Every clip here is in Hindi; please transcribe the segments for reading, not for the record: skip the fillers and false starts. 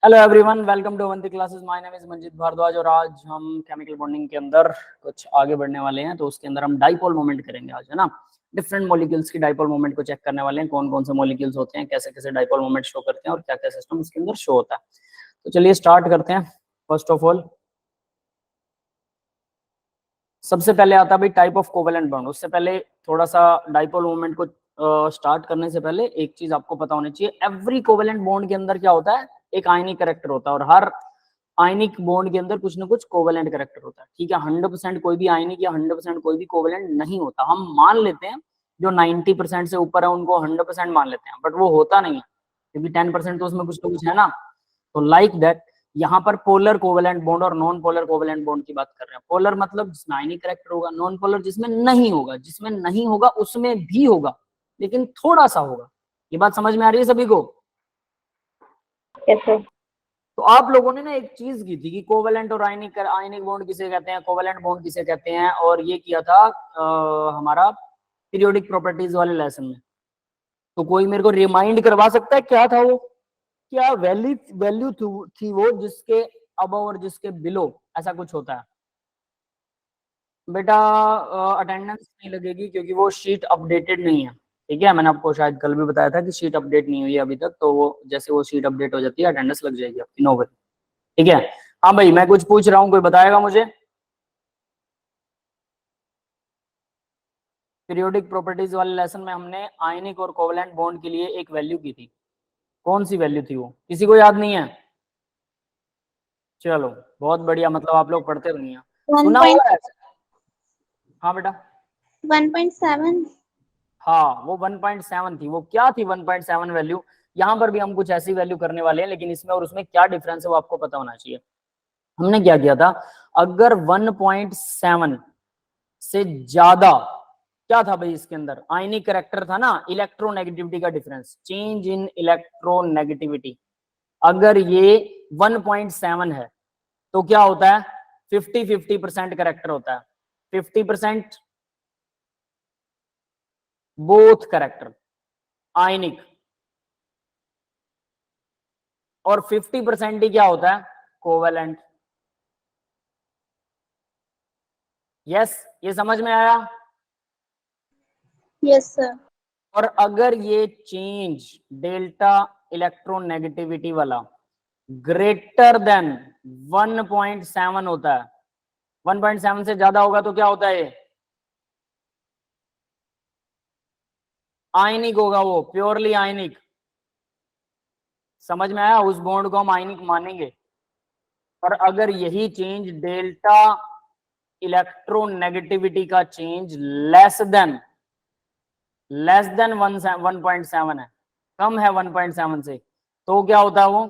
Hello everyone, welcome to Avanti classes. My name is Manjit Bhardwaj और आज हम केमिकल बॉन्डिंग के अंदर कुछ आगे बढ़ने वाले हैं। तो उसके अंदर हम डाइपोल मोमेंट करेंगे आज, है ना। डिफरेंट मॉलिक्यूल्स की डाइपोल मोमेंट को चेक करने वाले हैं, कौन कौन से मॉलिक्यूल्स होते हैं, कैसे कैसे डाइपोल मोमेंट शो करते हैं और क्या क्या सिस्टम इसके अंदर शो होता है। तो चलिए स्टार्ट करते हैं। फर्स्ट ऑफ ऑल सबसे पहले आता है भाई टाइप ऑफ कोवेलेंट बॉन्ड। उससे पहले थोड़ा सा डाइपोल मोमेंट को स्टार्ट करने से पहले एक चीज आपको पता होनी चाहिए। एवरी कोवेलेंट बॉन्ड के अंदर क्या होता है, एक आयनिक कैरेक्टर होता है और हर आयनिक बॉन्ड के अंदर कुछ ना कुछ कोवेलेंट कैरेक्टर होता है। ठीक है, 100% कोई भी आयनिक या 100% कोई भी कोवेलेंट नहीं होता। हम मान लेते हैं जो 90% से ऊपर है उनको 100% मान लेते हैं, बट वो होता नहीं है क्योंकि 10% तो उसमें कुछ ना कुछ है ना। तो लाइक दैट यहाँ पर पोलर कोवेलेंट बॉन्ड और नॉन पोलर कोवेलेंट बॉन्ड की बात कर रहे हैं। पोलर मतलब जिसमें आयनिक कैरेक्टर होगा, नॉन पोलर जिसमें नहीं होगा। जिसमें नहीं होगा उसमें भी होगा लेकिन थोड़ा सा होगा। ये बात समझ में आ रही है सभी को? Yes, sir. तो आप लोगों ने ना एक चीज की थी कि कोवेलेंट और आयनिक आयनिक बॉन्ड किसे कहते हैं, कोवेलेंट बॉन्ड किसे कहते हैं, और ये किया था हमारा पीरियोडिक प्रॉपर्टीज वाले लेसन में। तो कोई मेरे को रिमाइंड करवा सकता है क्या था वो? क्या वैल्यू वैल्यू थी वो जिसके अबव और जिसके बिलो ऐसा कुछ होता है? बेटा अटेंडेंस नहीं लगेगी क्योंकि वो शीट अपडेटेड नहीं है। ठीक है, मैंने आपको शायद कल भी बताया था कि शीट अपडेट नहीं हुई है अभी तक। तो वो जैसे वो शीट अपडेट हो जाती है अटेंडेंस लग जाएगी आपकी 9 बजे। ठीक है। हाँ भाई, मैं कुछ पूछ रहा हूँ, कोई बताएगा मुझे? पीरियोडिक प्रॉपर्टीज वाले लेसन में हमने आयनिक और कोवेलेंट बॉन्ड के लिए एक वैल्यू की थी। कौन सी वैल्यू थी वो? किसी को याद नहीं है? चलो बहुत बढ़िया, मतलब आप लोग पढ़ते नहीं है। सुना होगा ऐसे। हाँ बेटा। 1.7. हाँ वो 1.7 थी। वो क्या थी 1.7 वैल्यू? यहाँ पर भी हम कुछ ऐसी वैल्यू करने वाले हैं, लेकिन इसमें और उसमें क्या डिफरेंस है वो आपको पता होना चाहिए। हमने क्या किया था, अगर 1.7 से ज्यादा क्या था भाई इसके अंदर, आयनिक करेक्टर था ना, इलेक्ट्रोनेगेटिविटी का डिफरेंस, चेंज इन इलेक्ट्रोनेगेटिविटी। अगर ये 1.7 है तो क्या होता है, 50-50% करेक्टर होता है। 50% बोथ करेक्टर आयनिक, और 50% ही क्या होता है, कोवेलेंट। यस, ये समझ में आया? Yes, sir. और अगर ये चेंज डेल्टा इलेक्ट्रोनेगेटिविटी वाला ग्रेटर देन 1.7 होता है, 1.7 से ज्यादा होगा तो क्या होता है, ये आयनिक होगा, वो प्योरली आयनिक। समझ में आया? उस बॉन्ड को हम आयनिक मानेंगे। और अगर यही चेंज डेल्टा इलेक्ट्रोनेगेटिविटी का चेंज लेस देन 1.7 है, कम है 1.7 से, तो क्या होता है वो,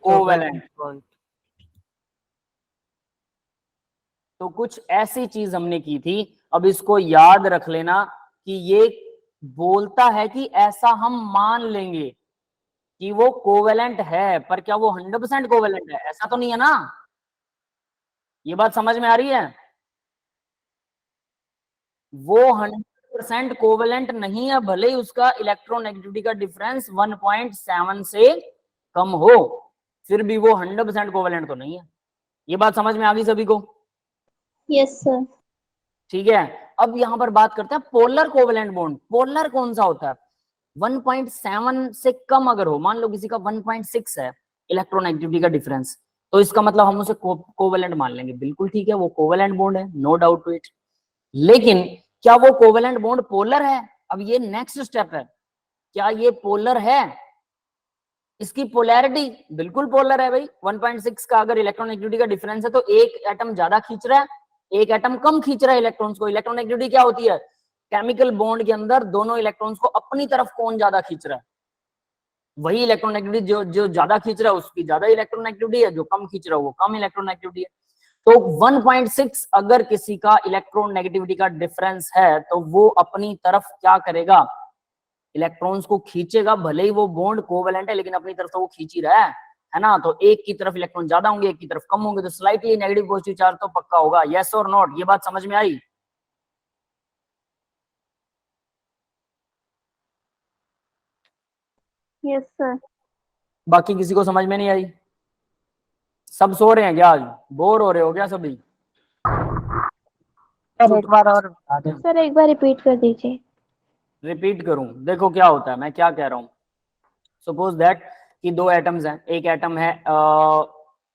कोवेलेंट। तो कुछ ऐसी चीज हमने की थी, अब इसको याद रख लेना कि ये बोलता है कि ऐसा हम मान लेंगे कि वो कोवेलेंट है, पर क्या वो 100% कोवेलेंट है? ऐसा तो नहीं है ना। ये बात समझ में आ रही है? वो 100% कोवेलेंट नहीं है, भले ही उसका इलेक्ट्रोनेगेटिविटी का डिफरेंस 1.7 से कम हो, फिर भी वो 100% कोवेलेंट तो नहीं है। ये बात समझ में आ गई सभी को? Yes, sir. ठीक है। अब यहां पर बात करते हैं पोलर कोवेलेंट बॉन्ड। पोलर कौन सा होता है? 1.7 से कम अगर हो, मान लो किसी का 1.6 है इलेक्ट्रोनेगेटिविटी का डिफरेंस, तो इसका मतलब हम उसे कोवेलेंट मान लेंगे। बिल्कुल ठीक है, वो कोवेलेंट बॉन्ड है, नो डाउट टू इट। लेकिन क्या वो कोवेलेंट बॉन्ड पोलर है? अब ये नेक्स्ट स्टेप है, क्या ये पोलर है? इसकी पोलैरिटी बिल्कुल पोलर है भाई। 1.6 का अगर इलेक्ट्रोनेगेटिविटी का डिफरेंस है तो एक एटम ज्यादा खींच रहा है, एक एटम कम खींच रहा है इलेक्ट्रॉन्स को। इलेक्ट्रोनेगेटिविटी क्या होती है, केमिकल बॉन्ड के अंदर दोनों इलेक्ट्रॉन्स को अपनी तरफ कौन ज्यादा खींच रहा है, वही इलेक्ट्रोनेगेटिविटी जो जो ज्यादा खींच रहा है उसकी ज्यादा इलेक्ट्रोनेगेटिविटी है, जो कम खींच रहा है वो कम इलेक्ट्रोनेगेटिविटी है। तो 1.6 अगर किसी का इलेक्ट्रोनेगेटिविटी का डिफरेंस है तो वो अपनी तरफ क्या करेगा, इलेक्ट्रॉन्स को खींचेगा। भले ही वो बॉन्ड कोवेलेंट है लेकिन अपनी तरफ तो वो खींच ही रहा है ना। तो एक की तरफ इलेक्ट्रॉन ज्यादा होंगे, एक की तरफ कम होंगे, तो स्लाइटली नेगेटिव पॉजिटिव चार्ज तो पक्का होगा। यस और नॉट? ये बात समझ में आई? Yes, sir. बाकी किसी को समझ में नहीं आई? सब सो रहे हैं क्या? आज बोर हो रहे हो क्या सभी? सर एक बार और बता दें। सर एक बार रिपीट कर दीजिए। रिपीट करूं? देखो क्या होता है, मैं क्या कह रहा हूं। सपोज दैट कि दो एटम्स हैं, एक एटम है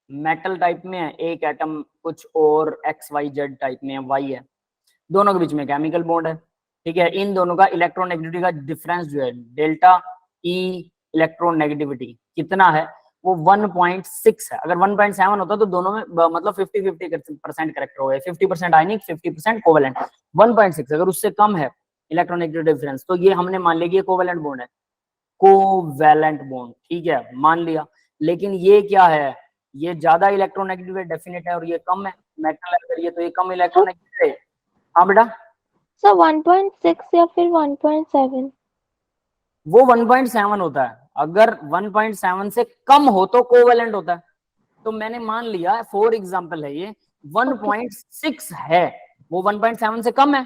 मेटल टाइप में है, एक एटम कुछ और एक्स वाई जेड टाइप में है, वाई है। दोनों के बीच में केमिकल बॉन्ड है, ठीक है। इन दोनों का इलेक्ट्रोनेगेटिविटी का डिफरेंस जो है डेल्टा ई इलेक्ट्रोनेगेटिविटी कितना है, वो 1.6 है। अगर 1.7 होता तो दोनों में मतलब 50-50% करेक्ट हो गए, 50% आयनिक 50% कोवेलेंट। 1.6 अगर उससे कम है इलेक्ट्रोनेगेटिव डिफरेंस तो ये हमने मान लिया कि ये कोवेलेंट बॉन्ड है, कोवेलेंट बॉन्ड, ठीक है, मान लिया। लेकिन ये क्या है, ये ज्यादा इलेक्ट्रोनेगेटिव डेफिनेट है और ये कम है, मेटल है अगर ये, तो ये कम इलेक्ट्रोनेगेटिव है। हाँ बेटा, सर 1.6 या फिर 1.7? वो 1.7 होता है। अगर 1.7 से कम हो तो कोवेलेंट होता है। तो मैंने मान लिया, फॉर एग्जांपल है ये 1.6 है, वो 1.7 से कम है,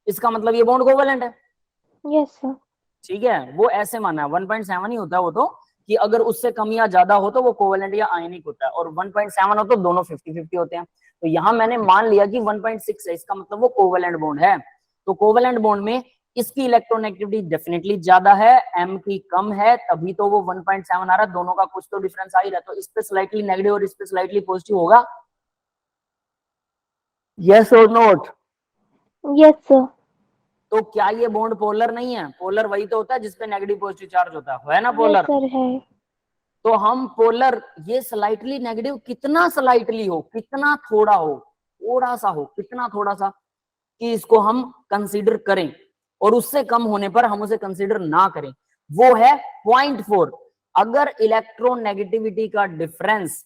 इसका मतलब ये बॉन्ड कोवेलेंट है। Yes sir. ठीक है, वो ऐसे माना है 1.7 ही होता है वो तो, कि अगर उससे कम या ज्यादा हो तो वो कोवेलेंट या आयनिक होता है, और 1.7 हो तो दोनों 50-50 होते हैं। तो यहां मैंने मान लिया कि 1.6 है, इसका मतलब वो कोवेलेंट बॉन्ड है। तो कोवेलेंट बॉन्ड में इसकी इलेक्ट्रोनेगेटिविटी डेफिनेटली ज्यादा है, एम की कम है, तभी तो वो 1.7 आ रहा है। दोनों का कुछ तो डिफरेंस आ ही रहा है, तो इस पे स्लाइटली नेगेटिव और इस पे स्लाइटली पॉजिटिव होगा। यस और नोट? Yes sir. तो क्या ये बॉन्ड पोलर नहीं है? पोलर वही तो होता है जिसपे नेगेटिव पॉजिटिव चार्ज होता है ना यस पोलर? सर है। तो हम पोलर, ये स्लाइटली नेगेटिव कितना स्लाइटली हो, कितना थोड़ा हो, थोड़ा सा हो, कितना थोड़ा सा, कि इसको हम कंसीडर करें, और उससे कम होने पर हम उसे कंसीडर ना करें, वो है 0.4। अगर इलेक्ट्रोनेगेटिविटी का डिफरेंस,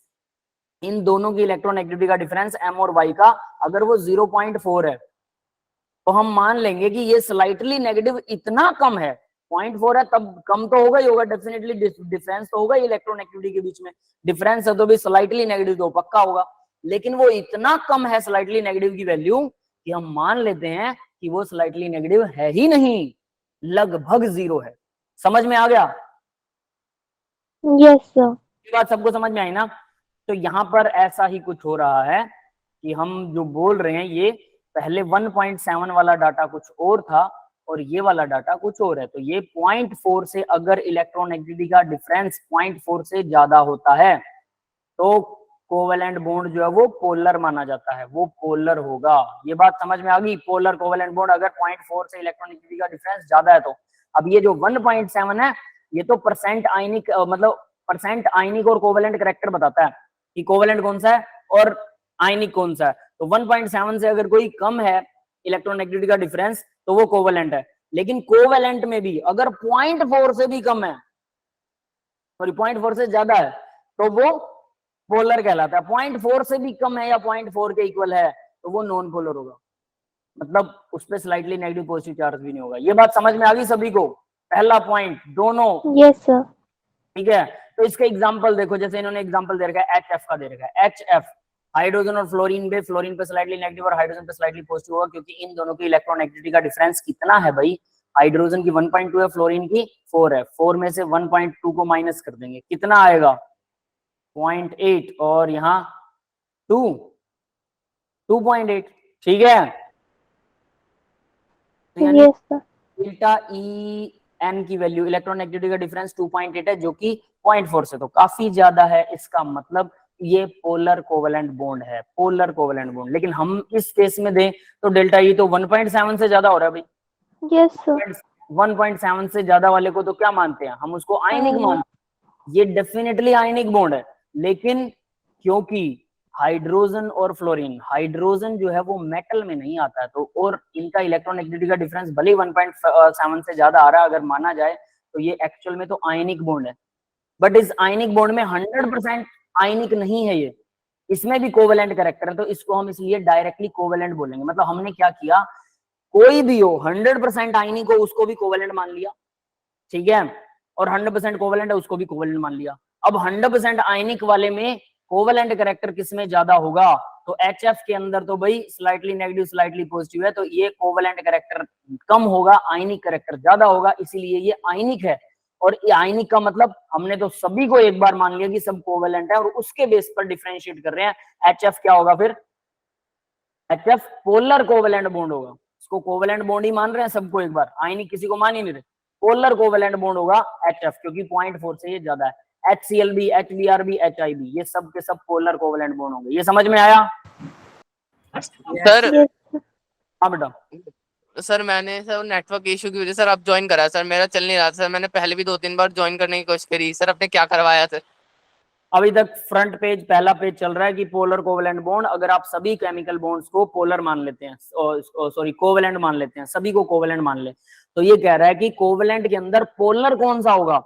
इन दोनों की इलेक्ट्रोनेगेटिविटी का डिफरेंस एम और वाई का अगर वो 0.4 है, तो हम मान लेंगे कि ये स्लाइटली नेगेटिव इतना कम है, 0.4 है तब कम तो होगा ही होगा, डेफिनेटली डिफरेंस तो होगा इलेक्ट्रोनेगेटिविटी के बीच में, डिफरेंस है तो भी स्लाइटली नेगेटिव तो पक्का होगा। लेकिन वो इतना कम है स्लाइटली नेगेटिव की वैल्यू कि हम मान लेते हैं कि वो स्लाइटली नेगेटिव है ही नहीं, लगभग जीरो है। समझ में आ गया? Yes sir. ये बात सबको समझ में आई ना? तो यहाँ पर ऐसा ही कुछ हो रहा है कि हम जो बोल रहे हैं, ये पहले 1.7 वाला डाटा कुछ और था और ये वाला डाटा कुछ और है। तो ये 0.4 से अगर इलेक्ट्रोनेगेटिविटी का डिफरेंस 0.4 से ज्यादा होता है तो कोवेलेंट बॉन्ड जो है वो पोलर माना जाता है, वो पोलर होगा। ये बात समझ में आ गई? पोलर कोवेलेंट बॉन्ड अगर 0.4 से इलेक्ट्रोनेगेटिविटी का डिफरेंस ज्यादा है तो। अब ये जो 1.7 है ये तो परसेंट आयनिक मतलब परसेंट आयनिक और कोवेलेंट कैरेक्टर बताता है कि कोवेलेंट कौन सा है और आयनिक कौन सा है। तो 1.7 से अगर कोई कम है इलेक्ट्रोनेगेटिविटी का डिफरेंस तो वो कोवेलेंट है। लेकिन कोवेलेंट में भी अगर 0.4 से भी कम है, सॉरी 0.4 से ज्यादा है, तो वो पोलर कहलाता है। 0.4 से भी कम है या 0.4 के इक्वल है तो वो नॉन पोलर होगा, मतलब उस पर स्लाइटली नेगेटिव पॉजिटिव चार्ज भी नहीं होगा। ये बात समझ में आ गई सभी को? पहला पॉइंट दोनों, यस सर। ठीक है। तो इसका एग्जांपल देखो, जैसे इन्होंने एग्जांपल दे रखा है HF का दे रखा है। HF हाइड्रोजन और फ्लोरीन पे, फ्लोरीन पे स्लाइटली नेगेटिव और हाइड्रोजन पे स्लाइटली पॉजिटिव होगा, क्योंकि इन दोनों की इलेक्ट्रोनेगेटिविटी का डिफरेंस कितना है भाई? हाइड्रोजन की 1.2 है, फ्लोरीन की 4 है। 4 में से 1.2 को माइनस कर देंगे, कितना आएगा? 0.8, और यहाँ 2.8, ठीक है। तो यानी yes sir. Delta E N की वैल्यू, इलेक्ट्रोनेगेटिविटी का डिफरेंस 2.8 है, जो कि 0.4 से तो काफी ज्यादा है। इसका मतलब ये पोलर कोवेलेंट बॉन्ड है, पोलर कोवेलेंट बॉन्ड। लेकिन हम इस केस में दें तो डेल्टा ई तो 1.7 से ज्यादा हो रहा है भाई। Yes sir. 1.7 से ज्यादा वाले को तो क्या मानते हैं हम? उसको आयनिक मानते हैं। ये डेफिनेटली आयनिक बॉन्ड है, लेकिन क्योंकि हाइड्रोजन और फ्लोरीन, हाइड्रोजन जो है वो मेटल में नहीं आता है, तो और इनका इलेक्ट्रोनेगेटिविटी का डिफरेंस भले 1.7 से ज्यादा आ रहा है अगर माना जाए, तो ये एक्चुअल में तो आयनिक बॉन्ड है। बट इस आयनिक बॉन्ड में 100% आयनिक नहीं है ये, इसमें भी कोवेलेंट कैरेक्टर है, तो इसको हम इसलिए डायरेक्टली कोवेलेंट बोलेंगे। मतलब हमने क्या किया, कोई भी हो 100% आयनिक हो उसको भी कोवेलेंट मान लिया, ठीक है, और 100% कोवेलेंट है उसको भी कोवेलेंट मान लिया। अब 100% आयनिक वाले में कोवेलेंट कैरेक्टर किसमें ज्यादा होगा? तो HF के अंदर तो भाई स्लाइटली नेगेटिव स्लाइटली पॉजिटिव है, तो ये कोवेलेंट कैरेक्टर कम होगा, आयनिक कैरेक्टर ज्यादा होगा, इसीलिए ये आयनिक है। और आयनिक का मतलब हमने तो सभी को एक बार मान लिया कि सब कोवेलेंट है और उसके बेस पर डिफरेंशिएट कर रहे हैं। HF क्या होगा फिर? HF पोलर कोवेलेंट बॉन्ड होगा। इसको कोवेलेंट बॉन्ड ही मान रहे हैं सबको एक बार, आयनिक किसी को मान ही नहीं रहे। पोलर कोवेलेंट बॉन्ड होगा HF, क्योंकि 0.4 से ये ज्यादा है। HClB, HBrB, HIB ये सब के सब पोलर कोवेलेंट बॉन्ड होंगे। ये समझ में आया सर? yes, हाँ बेटा। सर मैंने सर नेटवर्क इशू की वजह से सर अब ज्वाइन करा सर, मेरा चल नहीं रहा सर, मैंने पहले भी 2-3 बार ज्वाइन करने की कोशिश करी सर, आपने क्या करवाया सर? अभी तक फ्रंट पेज पहला पेज चल रहा है कि पोलर कोवेलेंट बॉन्ड, अगर आप सभी केमिकल बॉन्ड्स को पोलर मान लेते हैं, सॉरी कोवेलेंट मान लेते हैं, सभी को कोवेलेंट मान ले, तो ये कह रहा है कि कोवेलेंट के अंदर पोलर कौन सा होगा?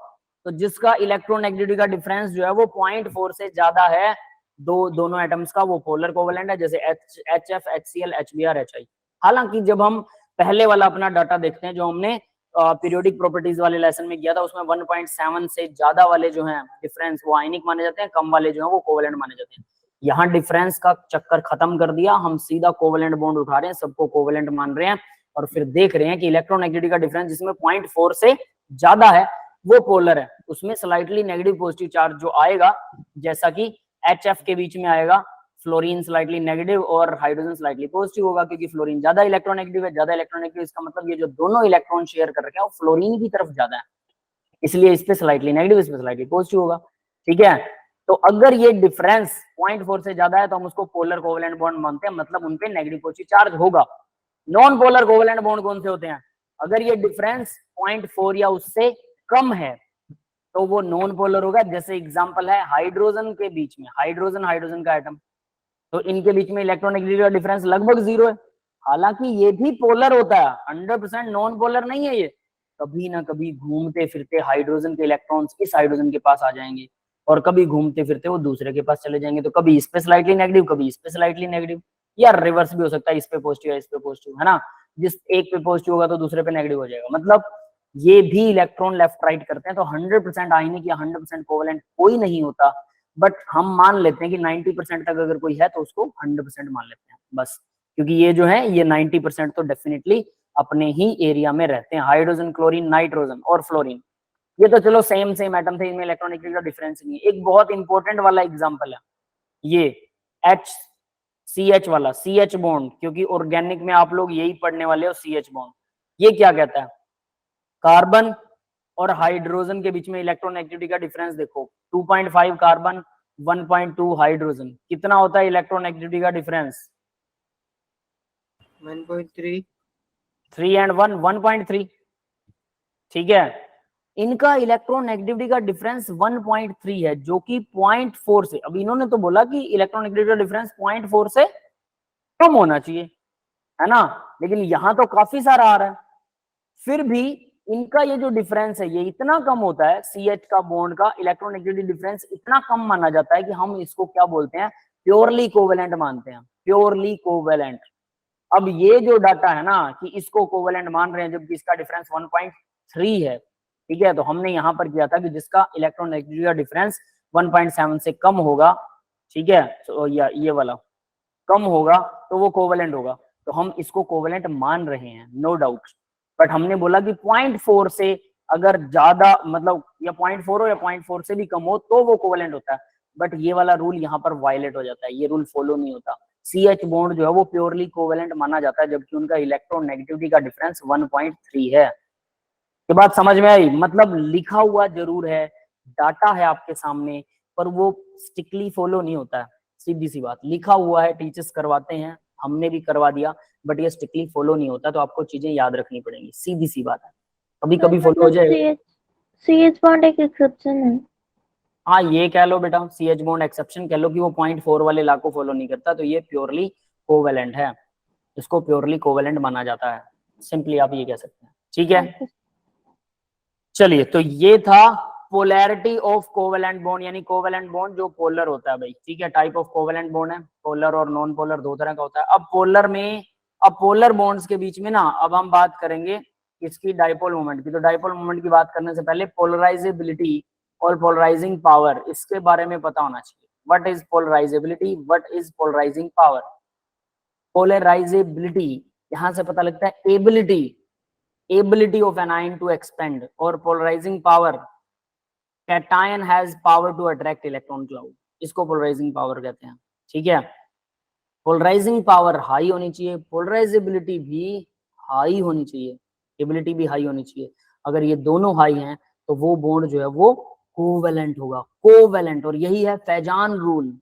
तो जिसका इलेक्ट्रोनेगेटिविटी का डिफरेंस जो है वो 0.4 से ज्यादा है दोनों एटम्स का, वो पोलर कोवेलेंट है, जैसे HF, HCl, HBr, HI। हालांकि जब हम पहले वाला अपना डाटा देखते हैं जो हमने पीरियोडिक प्रॉपर्टीज वाले लेसन में किया था, उसमें 1.7 से ज्यादा वाले जो हैं डिफरेंस वो आयनिक माने जाते हैं, कम वाले जो हैं वो कोवेलेंट माने जाते हैं। यहाँ डिफरेंस का चक्कर खत्म कर दिया, हम सीधा कोवेलेंट बॉन्ड उठा रहे हैं, सबको कोवेलेंट मान रहे हैं और फिर देख रहे हैं कि इलेक्ट्रोनेगेटिविटी का डिफरेंस जिसमें 0.4 से ज्यादा है वो पोलर है, उसमें स्लाइटली नेगेटिव पॉजिटिव चार्ज जो आएगा, जैसा कि HF के बीच में आएगा, फ्लोरीन स्लाइटली नेगेटिव और हाइड्रोजन स्लाइटली पॉजिटिव होगा, क्योंकि फ्लोरीन ज्यादा इलेक्ट्रोनेगेटिव है। ज्यादा इलेक्ट्रोनेगेटिव इसका मतलब ये जो दोनों इलेक्ट्रॉन शेयर कर रखे हैं वो फ्लोरीन की तरफ ज्यादा है, इसलिए इस पे स्लाइटली नेगेटिव, इस पे स्लाइटली पॉजिटिव होगा। ठीक है, तो अगर ये डिफरेंस 0.4 से ज्यादा है तो हम उसको पोलर कोवेलेंट बॉन्ड मानते हैं, मतलब उनपे नेगेटिव पॉजिटिव चार्ज होगा। नॉन पोलर कोवेलेंट बॉन्ड कौन से होते हैं? अगर ये डिफरेंस 0.4 या उससे कम है तो वो नॉन पोलर होगा। जैसे एग्जांपल है हाइड्रोजन के बीच में, हाइड्रोजन हाइड्रोजन का एटम, तो इनके बीच में इलेक्ट्रोनेगेटिविटी का डिफरेंस लगभग 0 है। हालांकि ये भी पोलर होता है, 100% नॉन पोलर नहीं है ये, कभी ना कभी घूमते फिरते हाइड्रोजन के इलेक्ट्रॉन्स इस हाइड्रोजन के पास आ जाएंगे और कभी घूमते फिरते वो दूसरे के पास चले जाएंगे, तो कभी इस पे स्लाइटली नेगेटिव, कभी इस पे स्लाइटली नेगेटिव, या रिवर्स भी हो सकता है, इस पे पॉजिटिव है इस पे पॉजिटिव, है ना, जिस एक पे पॉजिटिव होगा तो दूसरे पे नेगेटिव हो जाएगा। मतलब ये भी इलेक्ट्रॉन लेफ्ट राइट करते हैं, तो 100% आयनिक या 100% कोवेलेंट कोई नहीं होता, बट हम मान लेते हैं कि 90% तक अगर कोई है तो उसको 100% मान लेते हैं बस, क्योंकि ये जो है ये 90% तो डेफिनेटली अपने ही एरिया में रहते हैं। हाइड्रोजन, क्लोरीन, नाइट्रोजन और फ्लोरीन, ये तो चलो सेम एटम थे, इनमें इलेक्ट्रोनेगेटिविटी का डिफरेंस नहीं है। एक बहुत इंपॉर्टेंट वाला एग्जांपल है ये HCH वाला, CH बॉन्ड, क्योंकि ऑर्गेनिक में आप लोग यही पढ़ने वाले हो, CH बॉन्ड। ये क्या कहता है? कार्बन और हाइड्रोजन के बीच में इलेक्ट्रोनेगेटिविटी का डिफरेंस देखो, 2.5 कार्बन, 1.2 हाइड्रोजन, कितना होता है इलेक्ट्रोनेगेटिविटी का डिफरेंस? 1.3। 3 and 1 1.3। ठीक है, इनका इलेक्ट्रोनेगेटिविटी का डिफरेंस 1.3 है, जो कि 0.4 से, अब इन्होंने तो बोला कि इलेक्ट्रोनेगेटिविटी का डिफरेंस 0.4 से कम होना चाहिए, है ना, लेकिन यहां तो काफी सारा आ रहा है। फिर भी इनका ये जो डिफरेंस है ये इतना कम होता है, CH का बॉन्ड का इलेक्ट्रोनेगेटिविटी डिफरेंस इतना कम माना जाता है कि हम इसको क्या बोलते हैं? प्योरली कोवेलेंट मानते हैं, प्योरली कोवेलेंट। अब ये जो डाटा है ना कि इसको कोवेलेंट मान रहे हैं जबकि इसका डिफरेंस 1.3 है, ठीक है, तो हमने यहां पर किया था कि जिसका इलेक्ट्रोनेगेटिविटी का डिफरेंस 1.7 से कम होगा, ठीक है, तो ये वाला कम होगा तो वो कोवेलेंट होगा, तो हम इसको कोवेलेंट मान रहे हैं, नो डाउट। बट हमने बोला कि 0.4 से अगर ज्यादा, मतलब या 0.4 हो या 0.4 से भी कम हो तो वो कोवेलेंट होता है, बट ये वाला रूल यहाँ पर वायलेट हो जाता है, ये रूल फॉलो नहीं होता। CH बॉन्ड जो है वो प्योरली कोवेलेंट माना जाता है जबकि उनका इलेक्ट्रोनेगेटिविटी का डिफरेंस 1.3 है। ये बात समझ में आई? मतलब लिखा हुआ जरूर है, डाटा है आपके सामने, पर वो स्ट्रिक्टली फॉलो नहीं होता है, सीधी सी बात। लिखा हुआ है, टीचर्स करवाते हैं, हमने भी करवा दिया, बट ये स्ट्रिक्टली फॉलो नहीं होता, तो आपको चीजें याद रखनी पड़ेंगी, सीधी सी बात है। कभी कभी फॉलो हो जाए। CH बॉन्ड एक एक्सेप्शन है। हाँ, ये कह लो बेटा, CH बॉन्ड एक्सेप्शन कह लो कि वो 0.4 वाले लॉ को फॉलो नहीं करता, तो ये प्योरली कोवेलेंट है, इसको प्योरली कोवेलेंट माना जाता है, सिंपली आप ये कह सकते हैं। ठीक है, चलिए, तो ये था पोलैरिटी ऑफ कोवेलेंट बॉन्ड, यानी कोवेलेंट बॉन्ड जो पोलर होता है भाई। ठीक है, टाइप ऑफ कोवेलेंट बॉन्ड है, पोलर और नॉन पोलर दो तरह का होता है। अब पोलर में, अब पोलर बॉन्ड्स के बीच में ना, अब हम बात करेंगे इसकी डाइपोल मोमेंट की। तो डाइपोल मोमेंट की बात करने से पहले पोलराइजेबिलिटी और पोलराइजिंग पावर, इसके बारे में पता होना चाहिए। What is polarizability, what is polarizing power? Polarizability यहां से पता लगता है ability, ability of an ion to expand और polarizing power, cation has power to attract electron cloud, इसको पोलराइजिंग पावर कहते हैं। ठीक है, पोलराइजिंग पावर हाई होनी चाहिए, पोलराइजेबिलिटी भी हाई होनी चाहिए, एबिलिटी भी हाई होनी चाहिए। अगर ये दोनों हाई हैं तो वो बॉन्ड जो है वो कोवेलेंट होगा, कोवेलेंट। और यही है फैजान रूल,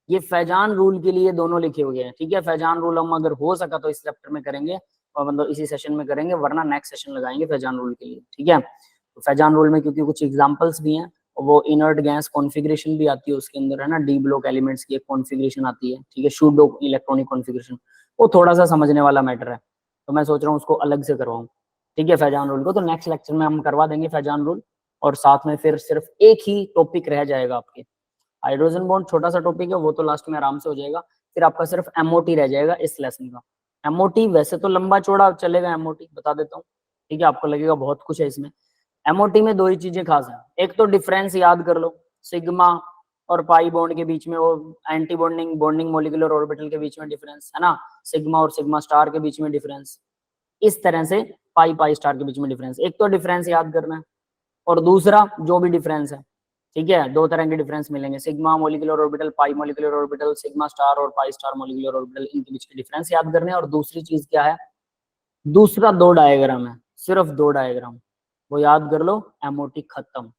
ये फैजान रूल के लिए दोनों लिखे हुए हैं। ठीक है, फैजान रूल हम अगर हो सका तो इस चैप्टर में करेंगे, और मतलब इसी सेशन में करेंगे, वरना नेक्स्ट सेशन लगाएंगे फैजान रूल के लिए। ठीक है, तो फैजान रूल में क्योंकि कुछ एग्जांपल्स भी हैं, वो इनर्ट गैस कॉन्फ़िगरेशन भी आती है उसके अंदर, है ना, डी ब्लॉक एलिमेंट्स की एक कॉन्फ़िगरेशन आती है। ठीक है, शूडो इलेक्ट्रॉनिक कॉन्फ़िगरेशन, वो थोड़ा सा समझने वाला मैटर है, तो मैं सोच रहा हूँ उसको अलग से करवाऊँ। ठीक है, फैजान रूल को तो नेक्स्ट लेक्चर में हम करवा देंगे फैजान रूल, और साथ में फिर सिर्फ एक ही टॉपिक रह जाएगा आपके, हाइड्रोजन बॉन्ड छोटा सा टॉपिक है, वो तो लास्ट में आराम से हो जाएगा। फिर आपका सिर्फ एमओटी रह जाएगा इस लेसन का। एमओटी वैसे तो लंबा चौड़ा चलेगा, एमओटी बता देता हूँ। ठीक है, आपको लगेगा बहुत कुछ है इसमें। एमओटी में दो ही चीजें खास हैं, एक तो डिफरेंस याद कर लो, सिग्मा और पाई बॉन्ड के बीच में, वो anti bonding bonding molecular orbital के बीच में डिफरेंस है ना, सिग्मा और सिग्मा स्टार के बीच में डिफरेंस, इस तरह से पाई पाई स्टार के बीच में डिफरेंस, एक तो डिफरेंस याद करना है, और दूसरा जो भी डिफरेंस है। ठीक है, दो तरह के डिफरेंस मिलेंगे, सिग्मा मोलिकुलर ऑर्बिटल, पाई मोलिकुलर ऑर्बिटल, सिग्मा स्टार और पाई स्टार मोलिकुलर ऑर्बिटल, इनके बीच के डिफरेंस याद करने हैं। और दूसरी चीज क्या है, दूसरा दो डायग्राम है, सिर्फ दो डायग्राम, वो याद कर लो, एमओटी खत्म,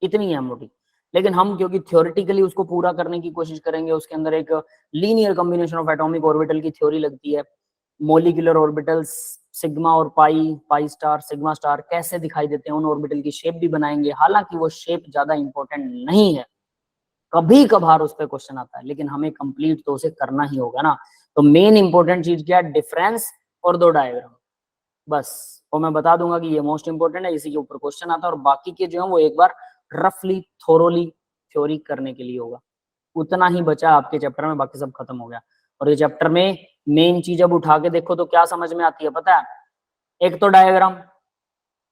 इतनी है एमओटी। लेकिन हम क्योंकि थ्योरेटिकली उसको पूरा करने की कोशिश करेंगे, उसके अंदर एक linear combination of atomic orbital की थ्योरी लगती है, मोलिकुलर ऑर्बिटल्स सिग्मा और पाई, पाई स्टार, सिग्मा स्टार कैसे दिखाई देते हैं, उन ऑर्बिटल की शेप भी बनाएंगे। हालांकि वो शेप ज्यादा इंपॉर्टेंट नहीं है, कभी कभार उस पर क्वेश्चन आता है, लेकिन हमें कंप्लीट तो उसे करना ही होगा ना। तो मेन इंपॉर्टेंट चीज क्या है, डिफरेंस और दो डायग्राम, बस। और मैं बता दूंगा कि ये मोस्ट इंपॉर्टेंट है, इसी के ऊपर क्वेश्चन आता है, और बाकी के जो है वो एक बार रफली थोरोली थ्योरी करने के लिए होगा। उतना ही बचा आपके चैप्टर में, बाकी सब खत्म हो गया। और ये चैप्टर में मेन चीज अब उठा के देखो तो क्या समझ में आती है पता है, एक तो डायग्राम,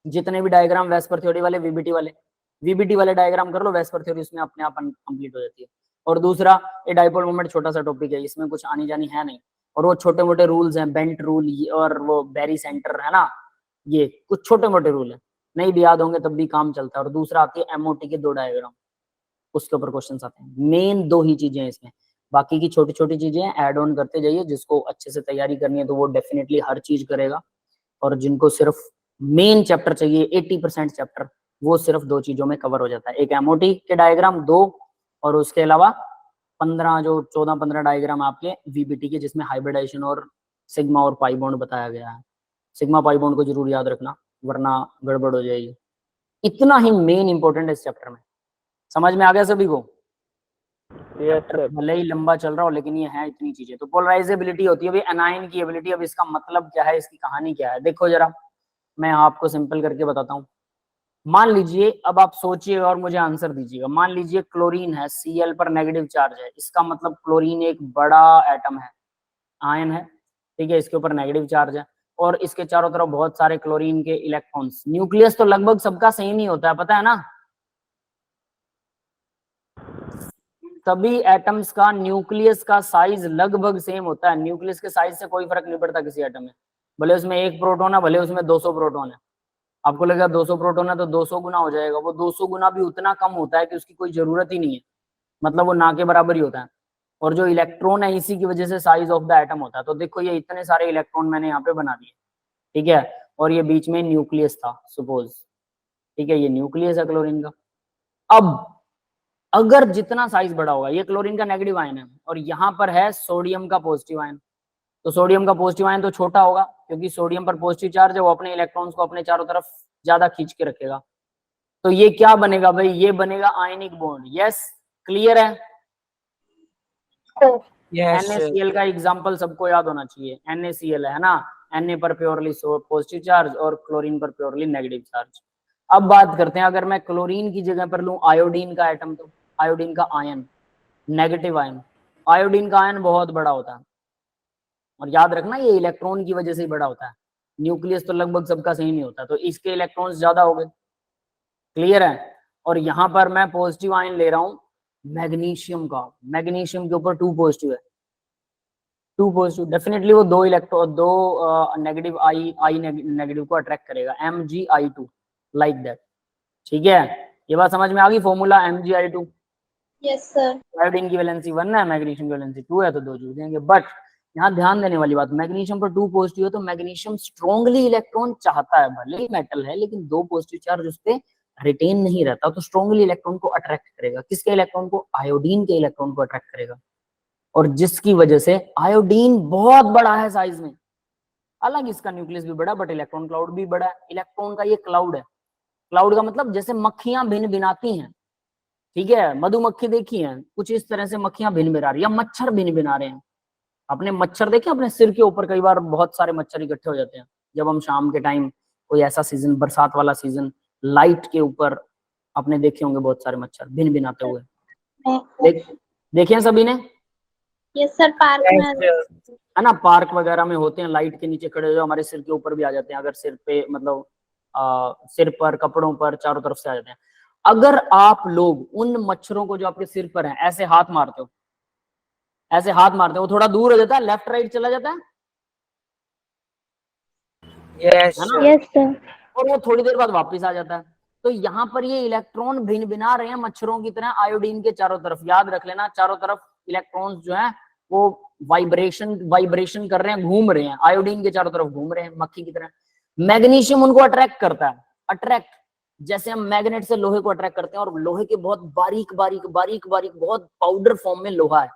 जितने भी डायग्राम वेस्पर थ्योरी वाले, वीबीटी वाले डायग्राम कर लो, वेस्पर थ्योरी उसमें अपने आप कंप्लीट हो जाती है। और दूसरा, ये डाइपोल मोमेंट छोटा सा टॉपिक है, इसमें कुछ आनी जानी है नहीं, और वो छोटे मोटे रूल्स हैं, बेंट रूल और वो बेरी सेंटर है ना, ये कुछ छोटे मोटे रूल है, नहीं भी याद होंगे तब भी काम चलता है। और दूसरा आती है एमओटी के दो डायग्राम, उसके ऊपर क्वेश्चन आते हैं। मेन दो ही चीजें हैं इसमें, बाकी की छोटी छोटी चीजें ऐड ऑन करते जाइए। जिसको अच्छे से तैयारी करनी है तो वो डेफिनेटली हर चीज करेगा, और जिनको सिर्फ मेन चैप्टर चाहिए 80% चैप्टर, वो सिर्फ दो चीजों में कवर हो जाता है, एक एमओटी के डायग्राम दो, और उसके अलावा 15 जो 14-15 डायग्राम आपके वीबीटी के, जिसमें हाइब्रिडाइजेशन और सिग्मा और पाई बॉन्ड बताया गया है। सिग्मा पाई बॉन्ड को जरूर याद रखना, वरना गड़बड़ हो जाएगी। इतना ही मेन इंपॉर्टेंट है इस चैप्टर में। समझ में आ गया सभी को? भले ही लंबा चल रहा हो, लेकिन ये है इतनी चीजें। तो पोलराइजेबिलिटी होती है भाई एनायन की एबिलिटी। अब इसका मतलब क्या है, इसकी कहानी क्या है, देखो जरा, मैं आपको सिंपल करके बताता हूँ। मान लीजिए, अब आप सोचिए और मुझे आंसर दीजिएगा। मान लीजिए क्लोरीन है, Cl पर नेगेटिव चार्ज है, इसका मतलब क्लोरीन एक बड़ा एटम है, आयन है। ठीक है, इसके ऊपर नेगेटिव चार्ज है, और इसके चारों तरफ बहुत सारे क्लोरीन के इलेक्ट्रॉन्स। न्यूक्लियस तो लगभग सबका सेम ही होता है, पता है ना, सभी एटम्स का न्यूक्लियस का साइज लगभग सेम होता है। न्यूक्लियस के साइज से कोई फर्क नहीं पड़ता किसी एटम में, भले उसमें एक प्रोटॉन है, भले उसमें 200 प्रोटॉन है। आपको लगेगा 200 प्रोटॉन है तो 200 गुना हो जाएगा, वो 200 गुना भी उतना कम होता है कि उसकी कोई जरूरत ही नहीं है, मतलब वो ना के बराबर ही होता है। और जो इलेक्ट्रॉन है, इसी की वजह से साइज ऑफ द एटम होता है। तो देखो, ये इतने सारे इलेक्ट्रॉन मैंने यहाँ पे बना दिए, ठीक है, और ये बीच में न्यूक्लियस था सपोज, ठीक है, ये न्यूक्लियस है क्लोरीन का। अब अगर जितना साइज बड़ा होगा, ये क्लोरीन का नेगेटिव आयन है, और यहाँ पर है सोडियम का पॉजिटिव आयन, तो सोडियम का पॉजिटिव आयन तो छोटा होगा, क्योंकि सोडियम पर पॉजिटिव चार्ज है, वो अपने इलेक्ट्रॉन्स को अपने चारों तरफ ज्यादा खींच के रखेगा। तो ये क्या बनेगा भाई, ये बनेगा आयनिक बॉन्ड। यस, क्लियर है? NaCl का एग्जांपल सबको याद होना चाहिए, NaCl है ना, Na पर प्योरली पॉजिटिव चार्ज और क्लोरीन पर प्योरली नेगेटिव चार्ज। अब बात करते हैं, अगर मैं क्लोरीन की जगह पर लूं आयोडीन का एटम, तो आयोडीन का आयन, नेगेटिव आयन, आयोडीन का आयन बहुत बड़ा होता है, और याद रखना ये इलेक्ट्रॉन की वजह से ही बड़ा होता है, न्यूक्लियस तो लगभग सबका सेम ही होता है, तो इसके इलेक्ट्रॉन्स ज्यादा हो गए। क्लियर है? और यहां पर मैं पॉजिटिव आयन ले रहा हूं मैग्नीशियम का, मैग्नीशियम के ऊपर 2 पॉजिटिव है, टू पॉजिटिव, डेफिनेटली वो दो इलेक्ट्रॉन, दो नेगेटिव आई नेगेटिव को अट्रैक्ट करेगा, Mgi2 लाइक दैट। ठीक है, ये बात समझ में आ गई, formula Mgi2। Yes sir. Iodine की वैलेंसी 1 है, मैग्नीशियम की वैलेंसी 2 है, तो दो जुड़ जाएंगे। बट यहाँ ध्यान देने वाली बात, मैग्नीशियम पर 2 पॉजिटिव है तो मैग्नीशियम स्ट्रॉन्गली इलेक्ट्रॉन चाहता है, भले ही मेटल है लेकिन 2 पॉजिटिव चार्ज उस पे रिटेन नहीं रहता, तो स्ट्रॉन्गली इलेक्ट्रॉन को अट्रैक्ट करेगा। किसके इलेक्ट्रॉन को? आयोडीन के इलेक्ट्रॉन को अट्रैक्ट करेगा, और जिसकी वजह से आयोडीन बहुत बड़ा है साइज में। अलग इसका न्यूक्लियस भी बड़ा, बट इलेक्ट्रॉन क्लाउड भी बड़ा है। इलेक्ट्रॉन का ये क्लाउड है। क्लाउड का मतलब जैसे मक्खियां भिन भिनाती हैं, ठीक है, मधुमक्खी देखी है, कुछ इस तरह से मक्खियां भिन भिना रही है, या मच्छर भिन भिना रहे हैं। अपने मच्छर देखे अपने सिर के ऊपर, कई बार बहुत सारे मच्छर इकट्ठे हो जाते हैं जब हम शाम के टाइम, कोई ऐसा सीजन, बरसात वाला सीजन, लाइट के ऊपर आपने देखे होंगे बहुत सारे मच्छर भिन भिनाते हुए। देखे हैं सभी ने? यस सर, पार्क में है ना, पार्क वगैरह में होते हैं, लाइट के नीचे खड़े जो हमारे सिर के ऊपर भी आ जाते हैं, अगर सिर पे मतलब सिर पर, कपड़ों पर, चारों तरफ से आ जाते हैं। अगर आप लोग उन मच्छरों को जो आपके सिर पर हैं ऐसे हाथ मारते हो, ऐसे हाथ मारते हो, वो थोड़ा दूर हो जाता है, लेफ्ट राइट चला जाता है, यस है ना, यस सर। और वो थोड़ी देर बाद वापस आ जाता है। तो यहाँ पर ये इलेक्ट्रॉन भिन भिना रहे हैं मच्छरों की तरह आयोडीन के चारों तरफ। याद रख लेना, चारों तरफ इलेक्ट्रॉन्स जो है वो वाइब्रेशन कर रहे हैं, घूम रहे हैं, आयोडीन के चारों तरफ घूम रहे हैं मक्खी की तरह। मैग्नीशियम उनको अट्रैक्ट करता है, अट्रैक्ट, जैसे हम मैग्नेट से लोहे को अट्रैक्ट करते हैं, और लोहे के बहुत बारीक बारीक बारीक बारीक बहुत पाउडर फॉर्म में लोहा है,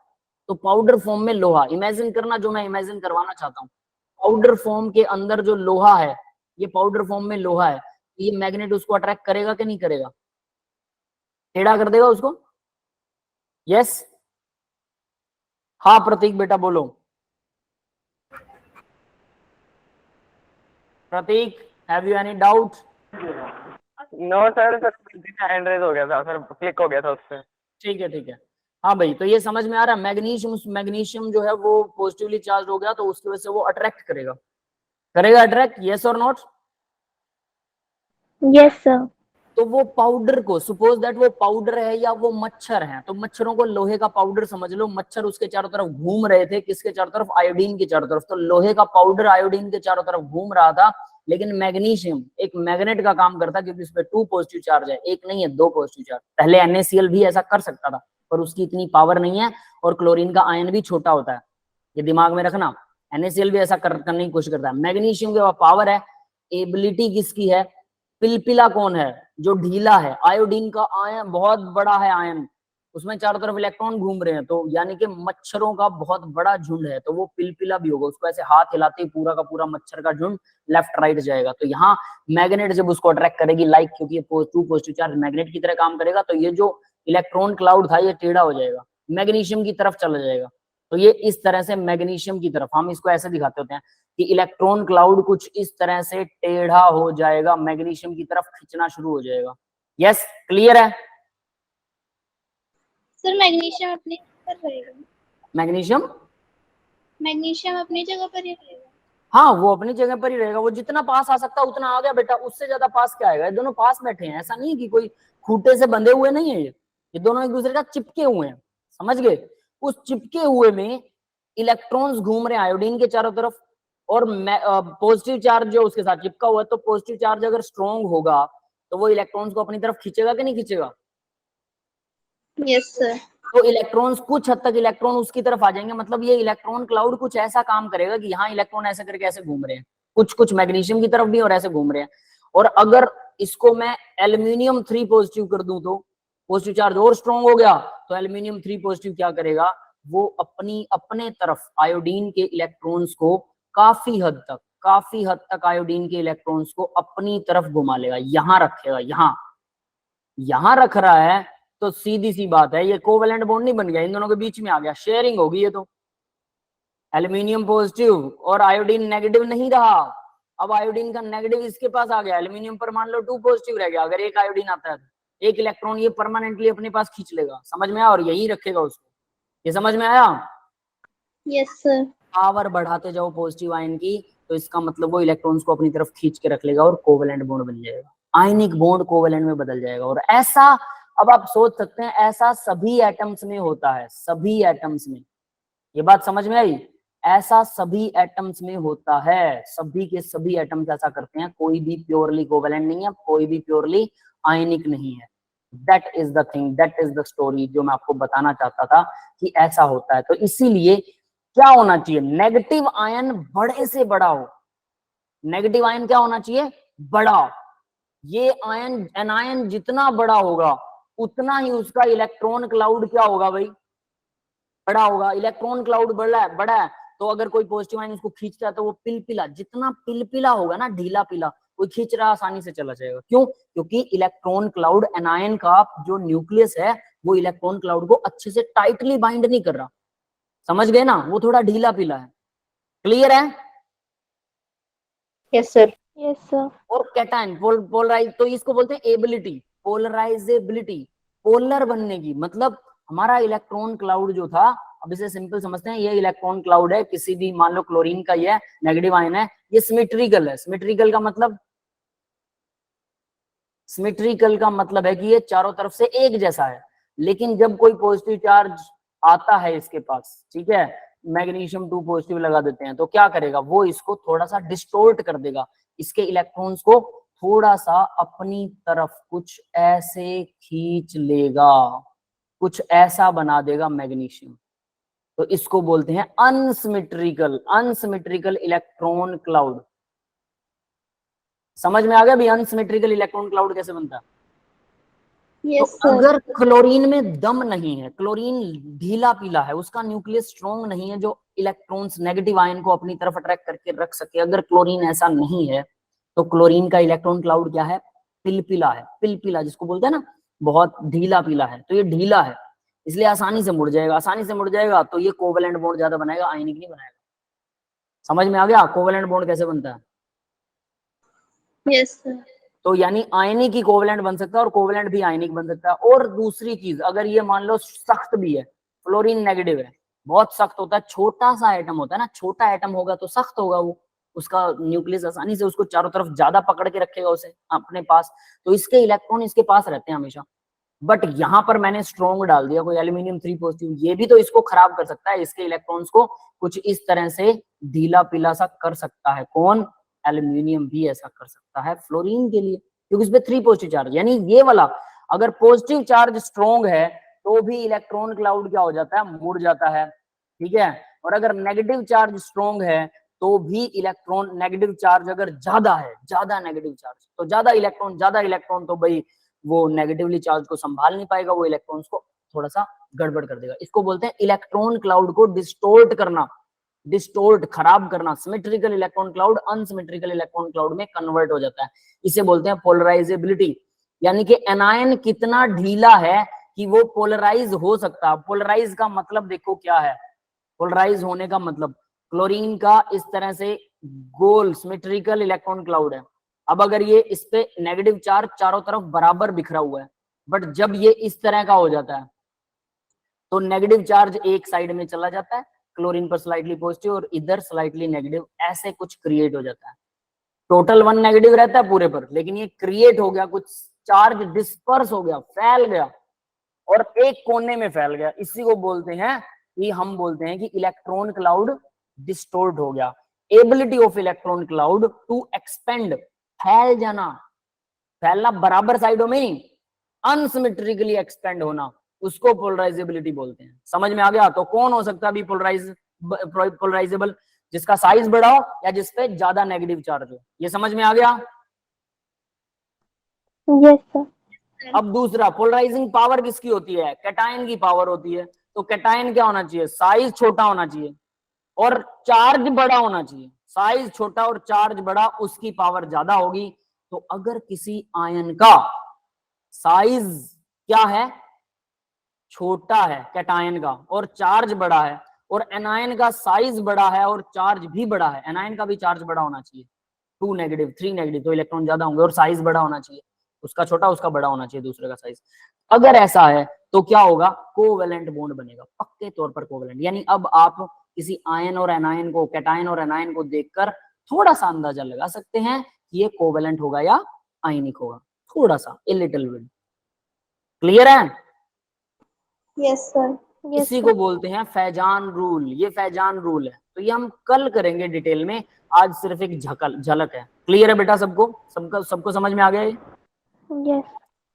तो पाउडर फॉर्म में लोहा इमेजिन करना, जो मैं इमेजिन करवाना चाहता हूँ, पाउडर फॉर्म के अंदर जो लोहा है, ये पाउडर फॉर्म में लोहा है, ये मैग्नेट उसको अट्रैक्ट करेगा कि नहीं करेगा? टेढ़ा कर देगा उसको? यस, हाँ प्रतीक बेटा बोलो। Pratik, have you any doubt? No sir, hand raise हो गया था सर, क्लिक हो गया था उससे। ठीक है ठीक है, हाँ भाई, तो ये समझ में आ रहा है, मैग्नीशियम जो है वो पॉजिटिवली चार्ज हो गया, तो उसकी वजह से वो अट्रैक्ट करेगा, करेगा अट्रैक्ट, यस और नॉट? Yes sir. तो वो पाउडर को, सपोज दैट वो पाउडर है या वो मच्छर है, तो मच्छरों को लोहे का पाउडर समझ लो, मच्छर उसके चारों तरफ घूम रहे थे, किसके चारों तरफ? आयोडीन के चारों तरफ। तो लोहे का पाउडर आयोडीन के चारों तरफ घूम रहा था, लेकिन मैग्नीशियम एक मैग्नेट का काम करता, क्योंकि उस पर 2 पॉजिटिव चार्ज है, एक नहीं है 2 पॉजिटिव चार्ज। पहले NaCl भी ऐसा कर सकता था, पर उसकी इतनी पावर नहीं है, और क्लोरीन का आयन भी छोटा होता है, ये दिमाग में रखना। NaCl भी ऐसा करने की कोशिश करता है, मैग्नीशियम के पास पावर है, एबिलिटी किसकी है? पिलपिला कौन है? जो ढीला है। आयोडीन का आयन बहुत बड़ा है, आयन, उसमें चारों तरफ इलेक्ट्रॉन घूम रहे हैं, तो यानी कि मच्छरों का बहुत बड़ा झुंड है, तो वो पिलपिला भी होगा, उसको ऐसे हाथ हिलाते ही पूरा का पूरा मच्छर का झुंड लेफ्ट राइट जाएगा। तो यहाँ मैग्नेट जब उसको अट्रैक्ट करेगी, लाइक, क्योंकि ये 2 पॉजिटिव चार्ज मैग्नेट की तरह काम करेगा, तो ये जो इलेक्ट्रॉन क्लाउड था ये टेढ़ा हो जाएगा, मैग्नीशियम की तरफ चला जाएगा। तो ये इस तरह से मैग्नीशियम की तरफ, हम इसको ऐसे दिखाते होते हैं कि इलेक्ट्रॉन क्लाउड कुछ इस तरह से टेढ़ा हो जाएगा, मैग्नीशियम की तरफ खींचना शुरू हो जाएगा। यस, क्लियर है? सर मैग्नीशियम अपनी जगह पर रहेगा? मैग्नीशियम अपनी जगह पर ही रहेगा? हाँ, वो अपनी जगह पर ही रहेगा, वो जितना पास आ सकता उतना आ गया बेटा, उससे ज्यादा पास क्या आएगा? ये दोनों पास बैठे हैं, ऐसा नहीं है कि कोई खूंटे से बंधे हुए नहीं है, ये दोनों एक दूसरे का चिपके हुए हैं, समझ गए? उस चिपके हुए में इलेक्ट्रॉन्स घूम रहे हैं आयोडीन के चारों तरफ, और पॉजिटिव चार्ज जो उसके साथ चिपका हुआ है, तो पॉजिटिव चार्ज अगर स्ट्रॉन्ग होगा तो वो इलेक्ट्रॉन्स को अपनी तरफ खींचेगा कि नहीं खींचेगा? Yes sir. तो इलेक्ट्रॉन्स, कुछ हद तक इलेक्ट्रॉन उसकी तरफ आ जाएंगे, मतलब ये इलेक्ट्रॉन क्लाउड कुछ ऐसा काम करेगा कि यहाँ इलेक्ट्रॉन ऐसे करके ऐसे घूम रहे हैं, कुछ कुछ मैग्नीशियम की तरफ भी और ऐसे घूम रहे हैं। और अगर इसको मैं एल्यूमिनियम 3 पॉजिटिव कर दूं, तो पॉजिटिव चार्ज और स्ट्रॉन्ग हो गया, तो एल्यूमिनियम 3 पॉजिटिव क्या करेगा? वो अपने तरफ आयोडीन के इलेक्ट्रॉन्स को काफी हद तक आयोडीन के इलेक्ट्रॉन्स को अपनी तरफ घुमा लेगा, यहां रखेगा, यहां रख रहा है, तो सीधी सी बात है, ये कोवेलेंट बॉन्ड नहीं बन गया, इन दोनों के बीच में आ गया, शेयरिंग होगी ये, तो एल्यूमिनियम पॉजिटिव और आयोडीन नेगेटिव नहीं रहा, अब आयोडीन का नेगेटिव इसके पास आ गया, एल्यूमिनियम पर मान लो 2 पॉजिटिव रह गया, अगर एक आयोडीन आता है तो एक इलेक्ट्रॉन ये परमानेंटली अपने पास खींच लेगा, समझ में आया, और यही रखेगा उसको, ये समझ में आया? Yes sir. पावर बढ़ाते जाओ पॉजिटिव आयन की, तो इसका मतलब वो इलेक्ट्रॉन्स को अपनी तरफ खींच के रख लेगा और कोवेलेंट बॉन्ड बन जाएगा, आयनिक बॉन्ड कोवेलेंट में बदल जाएगा। और ऐसा, अब आप सोच सकते हैं, ऐसा सभी एटम्स में होता है, सभी एटम्स में, ये बात समझ में आई? ऐसा सभी एटम्स में होता है, सभी के सभी एटम्स ऐसा करते हैं, कोई भी प्योरली कोवेलेंट नहीं है, कोई भी प्योरली आयनिक नहीं है। That is the thing, that is the story जो मैं आपको बताना चाहता था कि ऐसा होता है। तो इसीलिए क्या होना चाहिए, नेगेटिव आयन बड़े से बड़ा हो, नेगेटिव आयन क्या होना चाहिए, बड़ा। ये आयन एनायन जितना बड़ा होगा उतना ही उसका इलेक्ट्रॉन क्लाउड क्या होगा भाई, बड़ा होगा। इलेक्ट्रॉन क्लाउड बड़ा है तो अगर कोई पॉजिटिव आयन उसको खींचता है तो वो पिलपिला, जितना पिलपिला होगा ना, ढीला पीला, कोई खींच रहा आसानी से चला जाएगा। क्यों, क्योंकि इलेक्ट्रॉन क्लाउड एनायन का जो न्यूक्लियस है वो इलेक्ट्रॉन क्लाउड को अच्छे से टाइटली बाइंड नहीं कर रहा, समझ गए ना, वो थोड़ा ढीला पीला है। क्लियर है? Yes sir. Yes, sir. और कैटायन पोलराइज, तो इसको बोलते हैं एबिलिटी, पोलराइजेबिलिटी, पोलर बनने की। मतलब हमारा इलेक्ट्रॉन क्लाउड जो था, अब इसे सिंपल समझते हैं, ये इलेक्ट्रॉन क्लाउड है किसी भी, मान लो क्लोरीन का ये नेगेटिव आयन है, ये सिमेट्रिकल है। सिमेट्रिकल का मतलब, सिमेट्रिकल का मतलब है कि ये चारों तरफ से एक जैसा है। लेकिन जब कोई पॉजिटिव चार्ज आता है इसके पास, ठीक है, मैग्नीशियम 2 पॉजिटिव लगा देते हैं, तो क्या करेगा वो, इसको थोड़ा सा डिस्टोर्ट कर देगा, इसके इलेक्ट्रॉन्स को थोड़ा सा अपनी तरफ कुछ ऐसे खींच लेगा, कुछ ऐसा बना देगा मैग्नीशियम। तो इसको बोलते हैं अनसिमेट्रिकल, अनसिमेट्रिकल इलेक्ट्रॉन क्लाउड। समझ में आ गया भी अनसिमेट्रिकल इलेक्ट्रॉन क्लाउड कैसे बनता है? यस तो सर। अगर क्लोरीन में दम नहीं है, क्लोरीन ढीला पीला है, उसका न्यूक्लियस स्ट्रॉन्ग नहीं है जो इलेक्ट्रॉन्स नेगेटिव आयन को अपनी तरफ अट्रैक्ट करके रख सके, अगर क्लोरीन ऐसा नहीं है तो क्लोरीन का इलेक्ट्रॉन क्लाउड क्या है, पिलपिला है। पिलपिला जिसको बोलते हैं ना, बहुत ढीला पीला है, तो ये ढीला है इसलिए आसानी से मुड़ जाएगा। आसानी से मुड़ जाएगा तो ये कोवेलेंट बॉन्ड ज्यादा बनाएगा, आयनिक नहीं बनाएगा। समझ में आ गया कोवेलेंट बॉन्ड कैसे बनता है? Yes sir. तो यानी आयनिक ही कोवेलेंट बन सकता है और कोवेलेंट भी आयनिक बन सकता है। और दूसरी चीज, अगर ये मान लो सख्त भी है, फ्लोरीन नेगेटिव है, बहुत सख्त होता है, छोटा सा एटम होता है ना, छोटा एटम होगा तो सख्त होगा वो, उसका न्यूक्लियस आसानी से उसको चारों तरफ ज्यादा पकड़ के रखेगा उसे अपने पास, तो इसके इलेक्ट्रॉन इसके पास रहते हैं हमेशा। बट यहाँ पर मैंने स्ट्रॉन्ग डाल दिया, कोई एल्यूमिनियम 3 पॉजिटिव, ये भी तो इसको खराब कर सकता है, इसके इलेक्ट्रॉन्स को कुछ इस तरह से ढीला पीला सा कर सकता है। कौन? एल्यूमिनियम भी ऐसा कर सकता है फ्लोरीन के लिए, क्योंकि इसमें 3 पॉजिटिव चार्ज। यानी ये वाला अगर पॉजिटिव चार्ज स्ट्रॉन्ग है तो भी इलेक्ट्रॉन क्लाउड क्या हो जाता है, मुड़ जाता है, ठीक है। और अगर नेगेटिव चार्ज स्ट्रॉन्ग है तो भी इलेक्ट्रॉन, नेगेटिव चार्ज अगर ज्यादा है, ज्यादा नेगेटिव चार्ज, तो ज्यादा इलेक्ट्रॉन तो भाई वो नेगेटिवली चार्ज को संभाल नहीं पाएगा, वो इलेक्ट्रॉन्स को थोड़ा सा गड़बड़ कर देगा। इसको बोलते हैं इलेक्ट्रॉन क्लाउड को डिस्टोर्ट करना, डिस्टोर्ट, खराब करना। Symmetrical electron cloud unsymmetrical electron cloud में कन्वर्ट हो जाता है, इसे बोलते हैं पोलराइजेबिलिटी। यानी कि एनायन कितना ढीला है कि वो पोलराइज हो सकता है। पोलराइज का मतलब देखो क्या है, पोलराइज होने का मतलब, क्लोरीन का इस तरह से गोल सिमेट्रिकल इलेक्ट्रॉन क्लाउड है। अब अगर ये इस पे नेगेटिव चार्ज चारों तरफ बराबर बिखरा हुआ है, बट जब ये इस तरह का हो जाता है तो नेगेटिव चार्ज एक साइड में चला जाता है, क्लोरीन पर स्लाइटली पॉजिटिव और इधर स्लाइटली नेगेटिव, ऐसे कुछ क्रिएट हो जाता है। टोटल 1 नेगेटिव रहता है पूरे पर, लेकिन ये क्रिएट हो गया, कुछ चार्ज डिस्पर्स हो गया, फैल गया और एक कोने में फैल गया। इसी को बोलते हैं कि, हम बोलते हैं कि इलेक्ट्रॉन क्लाउड डिस्टोर्ट हो गया। Ability of electron cloud to expand, फैल जाना, फैलना बराबर साइडों में नहीं, अनसिमेट्रिकली एक्सपेंड होना, उसको पोलराइजेबिलिटी बोलते हैं। समझ में आ गया? तो कौन हो सकता है अभी पोलराइजेबल? जिसका साइज बड़ा हो या जिसपे ज्यादा नेगेटिव चार्ज हो। ये समझ में आ गया? Yes, sir. अब दूसरा, पोलराइजिंग पावर किसकी होती है? कैटायन की पावर होती है। तो कैटायन क्या होना चाहिए? साइज छोटा होना चाहिए और चार्ज बड़ा होना चाहिए। साइज छोटा और चार्ज बड़ा, उसकी पावर ज्यादा होगी। तो अगर किसी आयन का साइज क्या है, छोटा है कैटायन का, और चार्ज बड़ा है, और एनायन का साइज बड़ा है और चार्ज भी बड़ा है, एनायन का भी चार्ज बड़ा होना चाहिए, 2 नेगेटिव 3 नेगेटिव, तो इलेक्ट्रॉन ज्यादा होंगे और साइज बड़ा होना चाहिए, उसका छोटा उसका बड़ा होना चाहिए दूसरे का साइज। अगर ऐसा है तो क्या होगा? कोवेलेंट बॉन्ड बनेगा, पक्के तौर पर कोवेलेंट। यानी अब आप किसी आयन और एनायन को, कैटायन और एनायन को देखकर थोड़ा सा अंदाजा लगा सकते हैं कि ये कोवेलेंट होगा या आयनिक होगा, थोड़ा सा, ए लिटिल बिट। क्लियर है? Yes sir. Yes, इसी sir. को बोलते हैं फैजान रूल। ये फैजान रूल है। तो ये हम कल करेंगे डिटेल में, आज सिर्फ एक झलक है। क्लियर है बेटा सबको? सबको समझ में आ गया ये? Yes.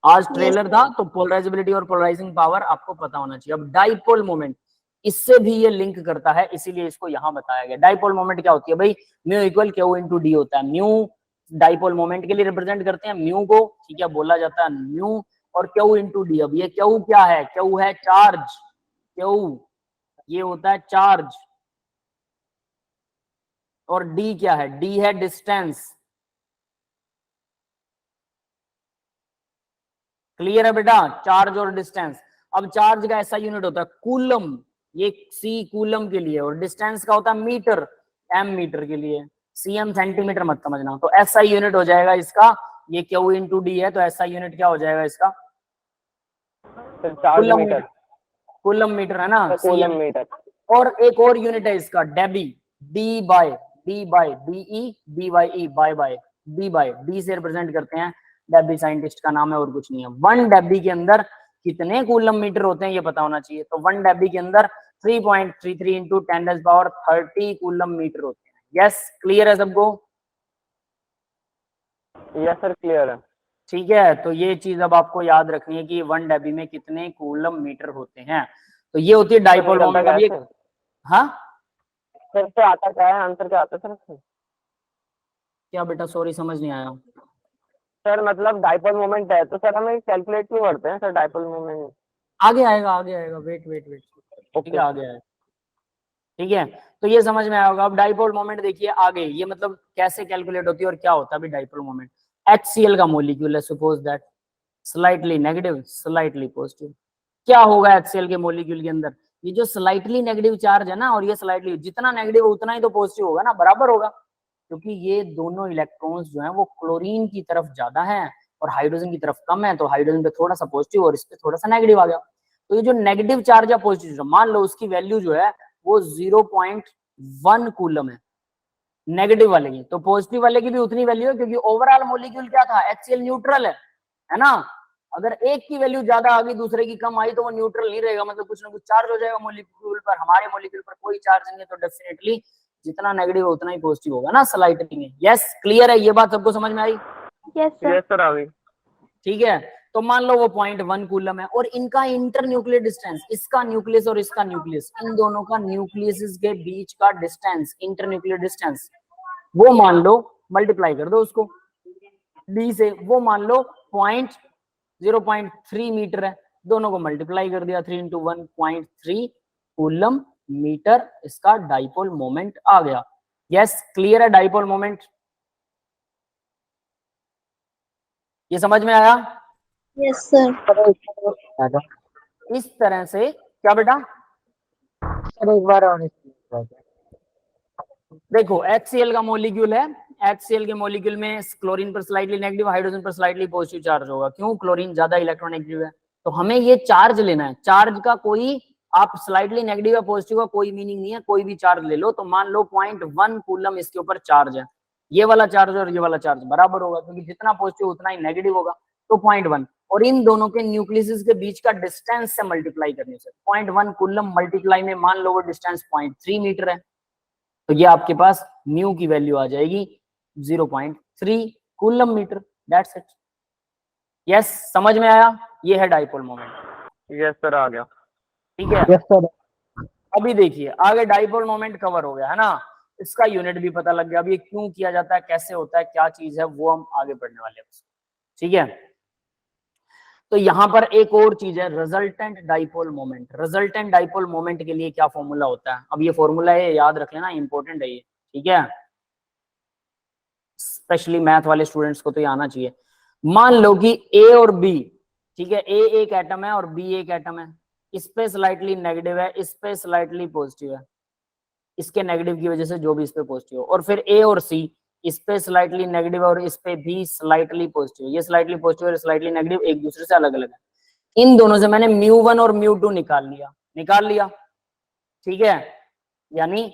आज ट्रेलर था तो पोलराइजेबिलिटी और पोलराइजिंग पावर आपको पता होना चाहिए। अब डाइपोल मोमेंट, इससे भी ये लिंक करता है, इसीलिए इसको यहां बताया गया। डाइपोल मोमेंट क्या होती है भाई? Mu equal Q into D होता है। म्यू डाइपोल मोमेंट के लिए रिप्रेजेंट करते हैं म्यू को, ठीक है, बोला जाता है म्यू, और क्यू इंटू डी। अब ये क्यू क्या है? क्यू है चार्ज, क्यू ये होता है चार्ज, और डी क्या है? डी है डिस्टेंस। क्लियर है बेटा? चार्ज और डिस्टेंस। अब चार्ज का ऐसा यूनिट होता है कूलम, ये सी कूलम के लिए, और डिस्टेंस का होता है मीटर, एम मीटर के लिए। सीएम सेंटीमीटर मत समझना। तो ऐसा यूनिट हो जाएगा इसका, ये क्यू इंटू डी है, तो ऐसा यूनिट क्या हो जाएगा इसका? चार्ज मीटर, कूलम मीटर है ना, कूलम मीटर। और एक और यूनिट है इसका debye, D by D E D by E, by D से रिप्रेजेंट करते हैं। डेबी साइंटिस्ट का नाम है और कुछ नहीं है। 1 डेबी के अंदर कितने कूलम मीटर होते हैं ये पता होना चाहिए। तो 1 डेबी के अंदर 3.33 इंटू 10⁻30 कूलम मीटर होते हैं। यस, क्लियर है सबको? यस सर, क्लियर है। ठीक है, तो ये चीज अब आपको याद रखनी है कि 1 डेबी में कितने कूलम मीटर होते हैं। तो ये होती है डाइपोल मोमेंट। अब ये हाँ सर से आता क्या है, आंसर क्या आता है सर? क्या बेटा? सॉरी समझ नहीं आया। सर मतलब डाइपोल मोमेंट है तो सर हमें कैलकुलेट क्यों करते हैं सर डाइपोल मोमेंट? आगे आएगा, वेट ठीक है, आगे आएगा। ठीक है, तो ये समझ में आएगा। अब डाइपोल मोमेंट देखिए आगे, ये मतलब कैसे कैलकुलेट होती है और क्या होता है अभी डाइपोल मोमेंट। HCl का मॉलिक्यूल है, suppose that slightly negative slightly positive. क्या होगा HCl के मॉलिक्यूल के अंदर? ये जो स्लाइटली नेगेटिव चार्ज है ना, और ये स्लाइटली, जितना नेगेटिव उतना ही तो पॉजिटिव होगा ना, बराबर होगा, क्योंकि ये दोनों इलेक्ट्रॉन्स जो हैं वो क्लोरीन की तरफ ज्यादा हैं और हाइड्रोजन की तरफ कम है। तो हाइड्रोजन पे थोड़ा सा पॉजिटिव और इस पे थोड़ा सा नेगेटिव आ गया। तो ये जो नेगेटिव चार्ज या पॉजिटिव, मान लो उसकी वैल्यू जो है वो 0.1 कूलम है नेगेटिव वाले की, तो पॉजिटिव वाले की भी उतनी वैल्यू है, क्योंकि ओवरऑल मॉलिक्यूल क्या था? HCl न्यूट्रल है ना। अगर एक की वैल्यू ज्यादा आ गई दूसरे की कम आई तो वो न्यूट्रल नहीं रहेगा, मतलब कुछ ना कुछ चार्ज हो जाएगा मॉलिक्यूल पर। हमारे मॉलिक्यूल पर कोई चार्ज नहीं है, तो डेफिनेटली जितना नेगेटिव उतना ही पॉजिटिव होगा ना स्लाइटली में। यस, क्लियर है? ये बात सबको समझ में आई? Yes, sir. यस सर, आ गई। ठीक है, तो मान लो वो 0.1 कूलम है, और इनका इंटर न्यूक्लियर डिस्टेंस, इसका न्यूक्लियस और इसका न्यूक्लियस, इन दोनों का न्यूक्लियस के बीच का डिस्टेंस, इंटर न्यूक्लियर डिस्टेंस, वो मान लो मल्टीप्लाई कर दो उसको डी से, वो मान लो 0.3 मीटर है, दोनों को मल्टीप्लाई कर दिया 3 × 1.3 कूलम मीटर, इसका डाइपोल मोमेंट आ गया। यस, क्लियर है? डाइपोल मोमेंट ये समझ में आया? Yes, sir. इस तरह से क्या बेटा? एक बार और देखो HCl का मॉलिक्यूल है, HCl के मॉलिक्यूल में क्लोरीन पर स्लाइटली नेगेटिव, हाइड्रोजन पर स्लाइटली पॉजिटिव चार्ज होगा। क्यों? क्लोरीन ज्यादा इलेक्ट्रोनेगेटिव है। तो हमें ये चार्ज लेना है। चार्ज का कोई, आप स्लाइटली नेगेटिव या पॉजिटिव का कोई मीनिंग नहीं है, कोई भी चार्ज ले लो। तो मान लो 0.1 कूलम इसके ऊपर चार्ज है, ये वाला चार्ज और ये वाला चार्ज बराबर होगा, क्योंकि जितना पॉजिटिव उतना ही नेगेटिव होगा। तो 0.1, और इन दोनों के न्यूक्लियस के बीच का डिस्टेंस से मल्टीप्लाई करने से 0.1 कूलम मल्टीप्लाई में मान लो वो डिस्टेंस 0.3 मीटर है, तो ये आपके पास म्यू की वैल्यू आ जाएगी 0.3 coulomb metre. That's it. Yes, समझ में आया? ये है डाइपोल मोमेंट। यस सर, आ गया। ठीक है, यस सर। अभी देखिए आगे डाइपोल मोमेंट कवर हो गया है ना, इसका यूनिट भी पता लग गया। अब ये क्यों किया जाता है, कैसे होता है, क्या चीज है, वो हम आगे पढ़ने वाले हैं। ठीक है, तो यहां पर एक और चीज है, resultant dipole moment. Resultant dipole moment के लिए क्या फॉर्मूला होता है? अब ये फॉर्मूला है, याद रख लेना, इंपॉर्टेंट है ये। ठीक है, स्पेशली मैथ वाले स्टूडेंट्स को तो ये आना चाहिए। मान लो कि ए और बी, ठीक है, ए एक एटम है और बी एक एटम है, इस पे स्लाइटली नेगेटिव है, इस पे स्लाइटली पॉजिटिव है, इसके नेगेटिव की वजह से जो भी इस पे पॉजिटिव हो, और फिर ए और सी, इस पे स्लाइटली नेगेटिव और इस पे भी स्लाइटली पॉजिटिव, ये स्लाइटली पॉजिटिव और स्लाइटली नेगेटिव एक दूसरे से अलग अलग है। इन दोनों से मैंने μ1 और μ2 निकाल लिया। ठीक है, यानी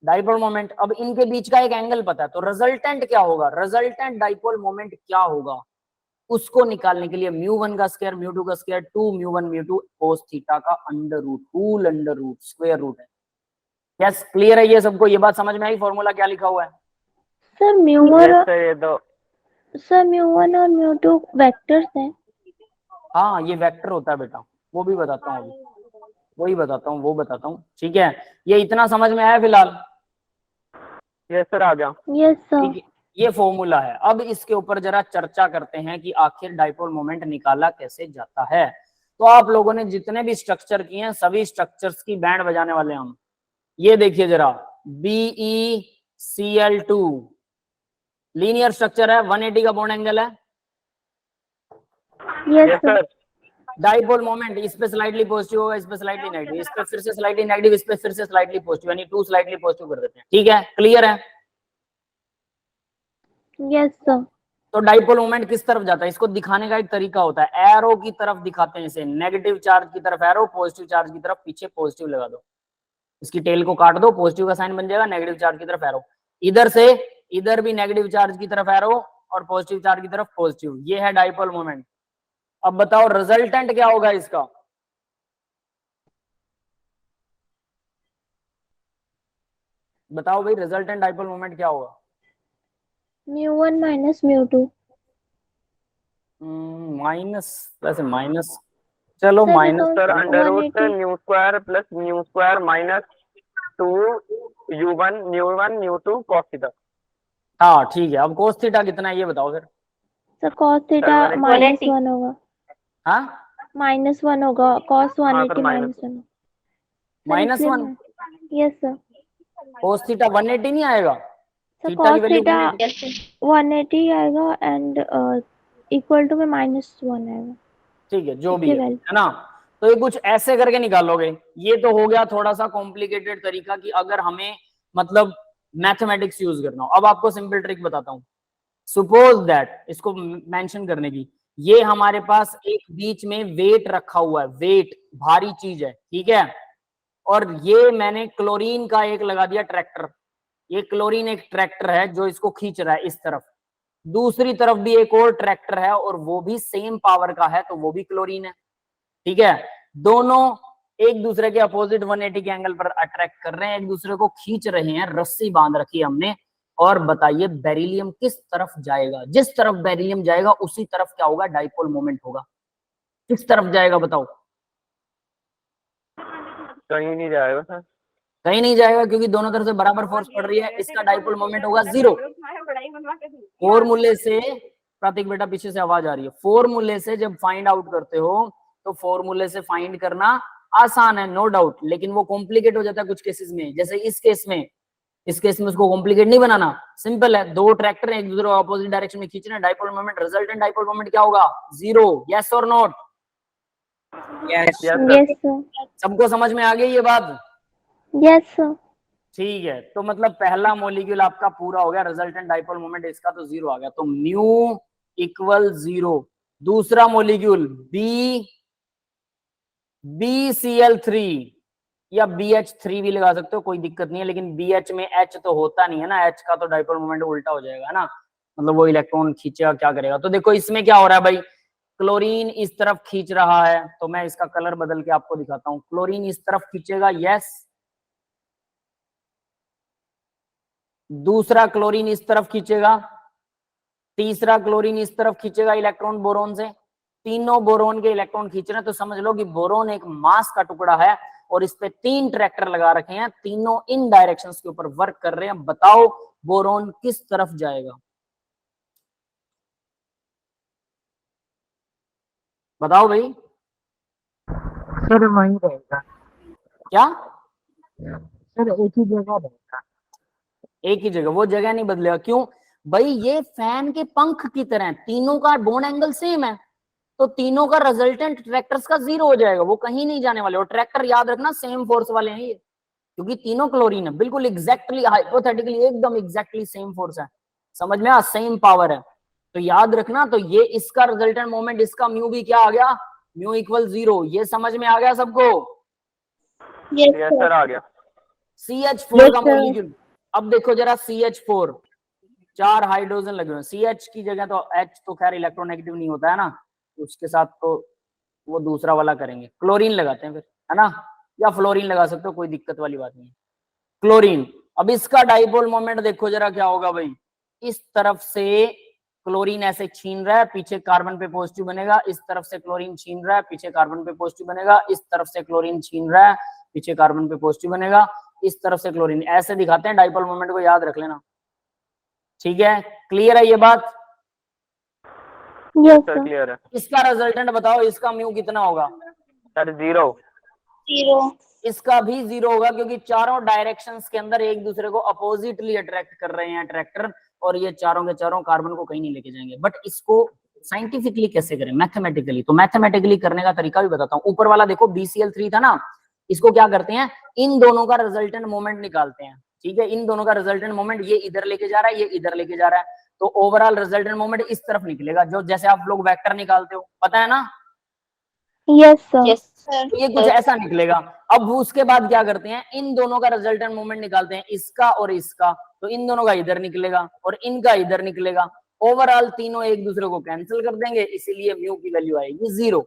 डाइपोल मोमेंट। अब इनके बीच का एक एंगल पता है, तो रिजल्टेंट क्या होगा? रिजल्टेंट डाइपोल मोमेंट क्या होगा उसको निकालने के लिए μ1 का स्क्वायर μ2 का स्क्वायर 2 μ1 μ2 cos थीटा का under root, whole under root, square root है। यस, क्लियर है ये सबको? ये बात समझ में आई फॉर्मूला क्या लिखा हुआ है? Sir mu Yes, one sir, ये तो सर म्यू वन और म्यू टू वेक्टर्स हैं। हाँ, ये वेक्टर होता है बेटा, वो भी बताता हूँ, वही बताता हूँ, वो बताता हूँ, ठीक है? ये इतना समझ में आया फिलहाल? यस सर आ गया। Yes sir. ठीक है, ये फॉर्मूला है। अब इसके ऊपर जरा चर्चा करते हैं कि आखिर डाइपोल मोमेंट निकाला कैसे जाता है। तो आप लोगों ने जितने भी स्ट्रक्चर किए हैं, सभी स्ट्रक्चर्स की बैंड बजाने वाले हम। ये देखिए जरा, BeCl2 लीनियर स्ट्रक्चर है, 180 का बॉन्ड एंगल है। Yes yes sir. Sir. Dipole moment इस पे स्लाइटली पॉजिटिव होगा, इस पे स्लाइटली नेगेटिव, इस पे फिर से स्लाइटली नेगेटिव, इस पे फिर से स्लाइटली पॉजिटिव, यानी 2 स्लाइटली पॉजिटिव कर देते हैं। ठीक है, क्लियर है? Yes sir. तो डाइपोल मोमेंट किस तरफ जाता है, इसको दिखाने का एक तरीका होता है, एरो की तरफ दिखाते हैं इसे। नेगेटिव चार्ज की तरफ एरो, पॉजिटिव चार्ज की तरफ पीछे पॉजिटिव लगा दो, इसकी टेल को काट दो, पॉजिटिव का साइन बन जाएगा, नेगेटिव चार्ज की तरफ एरो। इधर से इधर भी नेगेटिव चार्ज की तरफ एरो और पॉजिटिव चार्ज की तरफ पॉजिटिव। ये है डाइपोल मोमेंट। अब बताओ रिजल्टेंट क्या होगा इसका? बताओ भाई, रिजल्टेंट डाइपोल मोमेंट क्या होगा? Mu one minus mu two. Minus, वैसे माइनस, चलो sir minus because sir under root 180 mu square plus mu square minus 2 U1 U2 cos theta. हाँ ठीक है। अब कोस थीटा कितना है ये बताओ फिर। सर कॉस थीटा सर, -1 होगा। हाँ, -1 होगा, कॉस हाँ 180 sir minus. -1। -1। Yes sir. Cos theta 180 नहीं आएगा? सर थीटा की cos value theta 180। Yes, sir. 180 आएगा एंड इक्वल टू में -1 आएगा। ठीक है, जो भी इसकी है वैल्यू। है ना? तो ये कुछ ऐसे करके निकालोगे। ये तो हो गया थोड़ा सा कॉम्प्लिकेटेड तरीका कि अगर हमें मतलब मैथमेटिक्स यूज करना हो। अब आपको सिंपल ट्रिक बताता हूँ। सपोज दैट, इसको मेंशन करने की, ये हमारे पास एक बीच में वेट रखा हुआ है, वेट भारी चीज है, ठीक है? और ये मैंने क्लोरीन का एक लगा दिया ट्रैक्टर। ये क्लोरीन एक ट्रैक्टर है जो इसको खींच रहा है इस तरफ। दूसरी तरफ भी एक और ट्रैक्टर है और वो भी सेम पावर का है, तो वो भी क्लोरीन है, ठीक है? दोनों एक दूसरे के अपोजिट 180 के एंगल पर अट्रैक्ट कर रहे हैं, एक दूसरे को खींच रहे हैं, रस्सी बांध रखी है हमने। और बताइए बेरिलियम किस तरफ जाएगा? जिस तरफ बेरिलियम जाएगा उसी तरफ क्या होगा? डाइपोल मोमेंट होगा। किस तरफ जाएगा बताओ? कहीं नहीं जाएगा सर। कहीं नहीं जाएगा, क्योंकि दोनों तरफ से बराबर फोर्स पड़ रही है। इसका डाइपोल मोमेंट होगा 0। फॉर्मूले से, प्रतीक बेटा पीछे से आवाज आ रही है, फॉर्मूले से जब फाइंड आउट करते हो तो फॉर्मूले से फाइंड करना आसान है, नो डाउट, लेकिन वो कॉम्प्लिकेट हो जाता है कुछ केसेस में। जैसे इस केस में उसको कॉम्प्लिकेट नहीं बनाना, सिंपल है। दो ट्रैक्टर एक दूसरे को अपोजिट डायरेक्शन में खींच रहे हैं, dipole moment, resultant dipole moment क्या होगा? 0। यस और not? Yes sir. Yes sir. सबको समझ में आ गई ये बात? Yes sir. ठीक है, तो मतलब पहला मॉलिक्यूल आपका पूरा हो गया, रिजल्टेंट डाइपोल मोमेंट इसका तो 0 आ गया, तो म्यू इक्वल 0। दूसरा मॉलिक्यूल BeCl3 या BH3 भी लगा सकते हो, कोई दिक्कत नहीं है, लेकिन BH में H तो होता नहीं है ना, H का तो डाइपोल मोमेंट उल्टा हो जाएगा ना, मतलब वो इलेक्ट्रॉन खींचेगा, क्या करेगा? तो देखो इसमें क्या हो रहा है भाई, क्लोरीन इस तरफ खींच रहा है, तो मैं इसका कलर बदल के आपको दिखाता हूँ। क्लोरीन इस तरफ खींचेगा, यस। दूसरा क्लोरीन इस तरफ खींचेगा, तीसरा क्लोरीन इस तरफ खींचेगा इलेक्ट्रॉन बोरोन से। तीनों बोरोन के इलेक्ट्रॉन खींच रहे हैं, तो समझ लो कि बोरोन एक मास का टुकड़ा है और इस पे 3 ट्रैक्टर लगा रखे हैं, तीनों इन डायरेक्शंस के ऊपर वर्क कर रहे हैं। बताओ बोरोन किस तरफ जाएगा? बताओ भाई। सर वहीं रहेगा। क्या? सर एक ही जगह रहेगा। एक ही जगह? वो जगह नहीं बदलेगा। क्यों भाई? ये फैन के पंख की तरह है, तीनों का बॉन्ड एंगल सेम है, तो तीनों का रिजल्टेंट ट्रैक्टर्स का 0 हो जाएगा, वो कहीं नहीं जाने वाले। और ट्रैक्टर याद रखना सेम फोर्स वाले हैं ये, क्योंकि तीनों क्लोरीन है, बिल्कुल एग्जैक्टली हाइपोथेटिकली एकदम एग्जैक्टली सेम फोर्स है, समझ में आ, सेम पावर है। तो याद रखना, तो ये इसका रिजल्टेंट मोमेंट, इसका म्यू भी क्या आ गया? Mu equal 0। ये समझ में आ गया सबको? Yes, yes sir. सर आ गया। CH4 का मॉलिक्यूल। अब देखो जरा CH4, 4 हाइड्रोजन लगे हुए, CH की जगह तो H तो खैर इलेक्ट्रोनेगेटिव नहीं होता है ना, उसके साथ तो वो दूसरा वाला करेंगे, क्लोरीन लगाते हैं फिर, है ना? या फ्लोरीन लगा सकते हो, कोई दिक्कत वाली बात नहीं है। क्लोरीन। अब इसका डाइपोल मोमेंट देखो जरा क्या होगा भाई, इस तरफ से क्लोरीन ऐसे छीन रहा है, पीछे कार्बन पे पॉजिटिव बनेगा, इस तरफ से क्लोरीन छीन रहा है, पीछे कार्बन पे पॉजिटिव बनेगा, इस तरफ से क्लोरीन छीन रहा है, पीछे कार्बन पे पॉजिटिव बनेगा, इस तरफ से क्लोरीन, ऐसे दिखाते हैं डाइपोल मोमेंट को, याद रख लेना। ठीक है, क्लियर है ये बात? Yes sir sir. क्लियर है इसका रिजल्टेंट बताओ, इसका म्यू कितना होगा? सर, 0। 0 इसका भी 0 होगा, क्योंकि चारों डायरेक्शंस के अंदर एक दूसरे को अपोजिटली अट्रैक्ट कर रहे हैं अट्रैक्टर, और ये चारों के चारों कार्बन को कहीं नहीं लेके जाएंगे। बट इसको साइंटिफिकली कैसे करें, मैथमेटिकली? तो मैथमेटिकली करने का तरीका भी बताता हूँ। ऊपर वाला देखो BCl3 था ना, इसको क्या करते हैं, इन दोनों का रिजल्टेंट मोमेंट निकालते हैं। ठीक है, इन दोनों का रिजल्टेंट मोमेंट, ये इधर लेके जा रहा है, ये इधर लेके जा रहा है, तो ओवरऑल रिजल्टेंट मोमेंट इस तरफ निकलेगा, जो जैसे आप लोग वेक्टर निकालते हो, पता है ना? Yes sir. यस सर तो ये कुछ ऐसा निकलेगा। अब उसके बाद क्या करते हैं, इन दोनों का रिजल्टेंट मोमेंट निकालते हैं, इसका और इसका, तो इन दोनों का इधर निकलेगा और इनका इधर निकलेगा, ओवरऑल तीनों एक दूसरे को कैंसिल कर देंगे, इसीलिए म्यू की वैल्यू आएगी 0।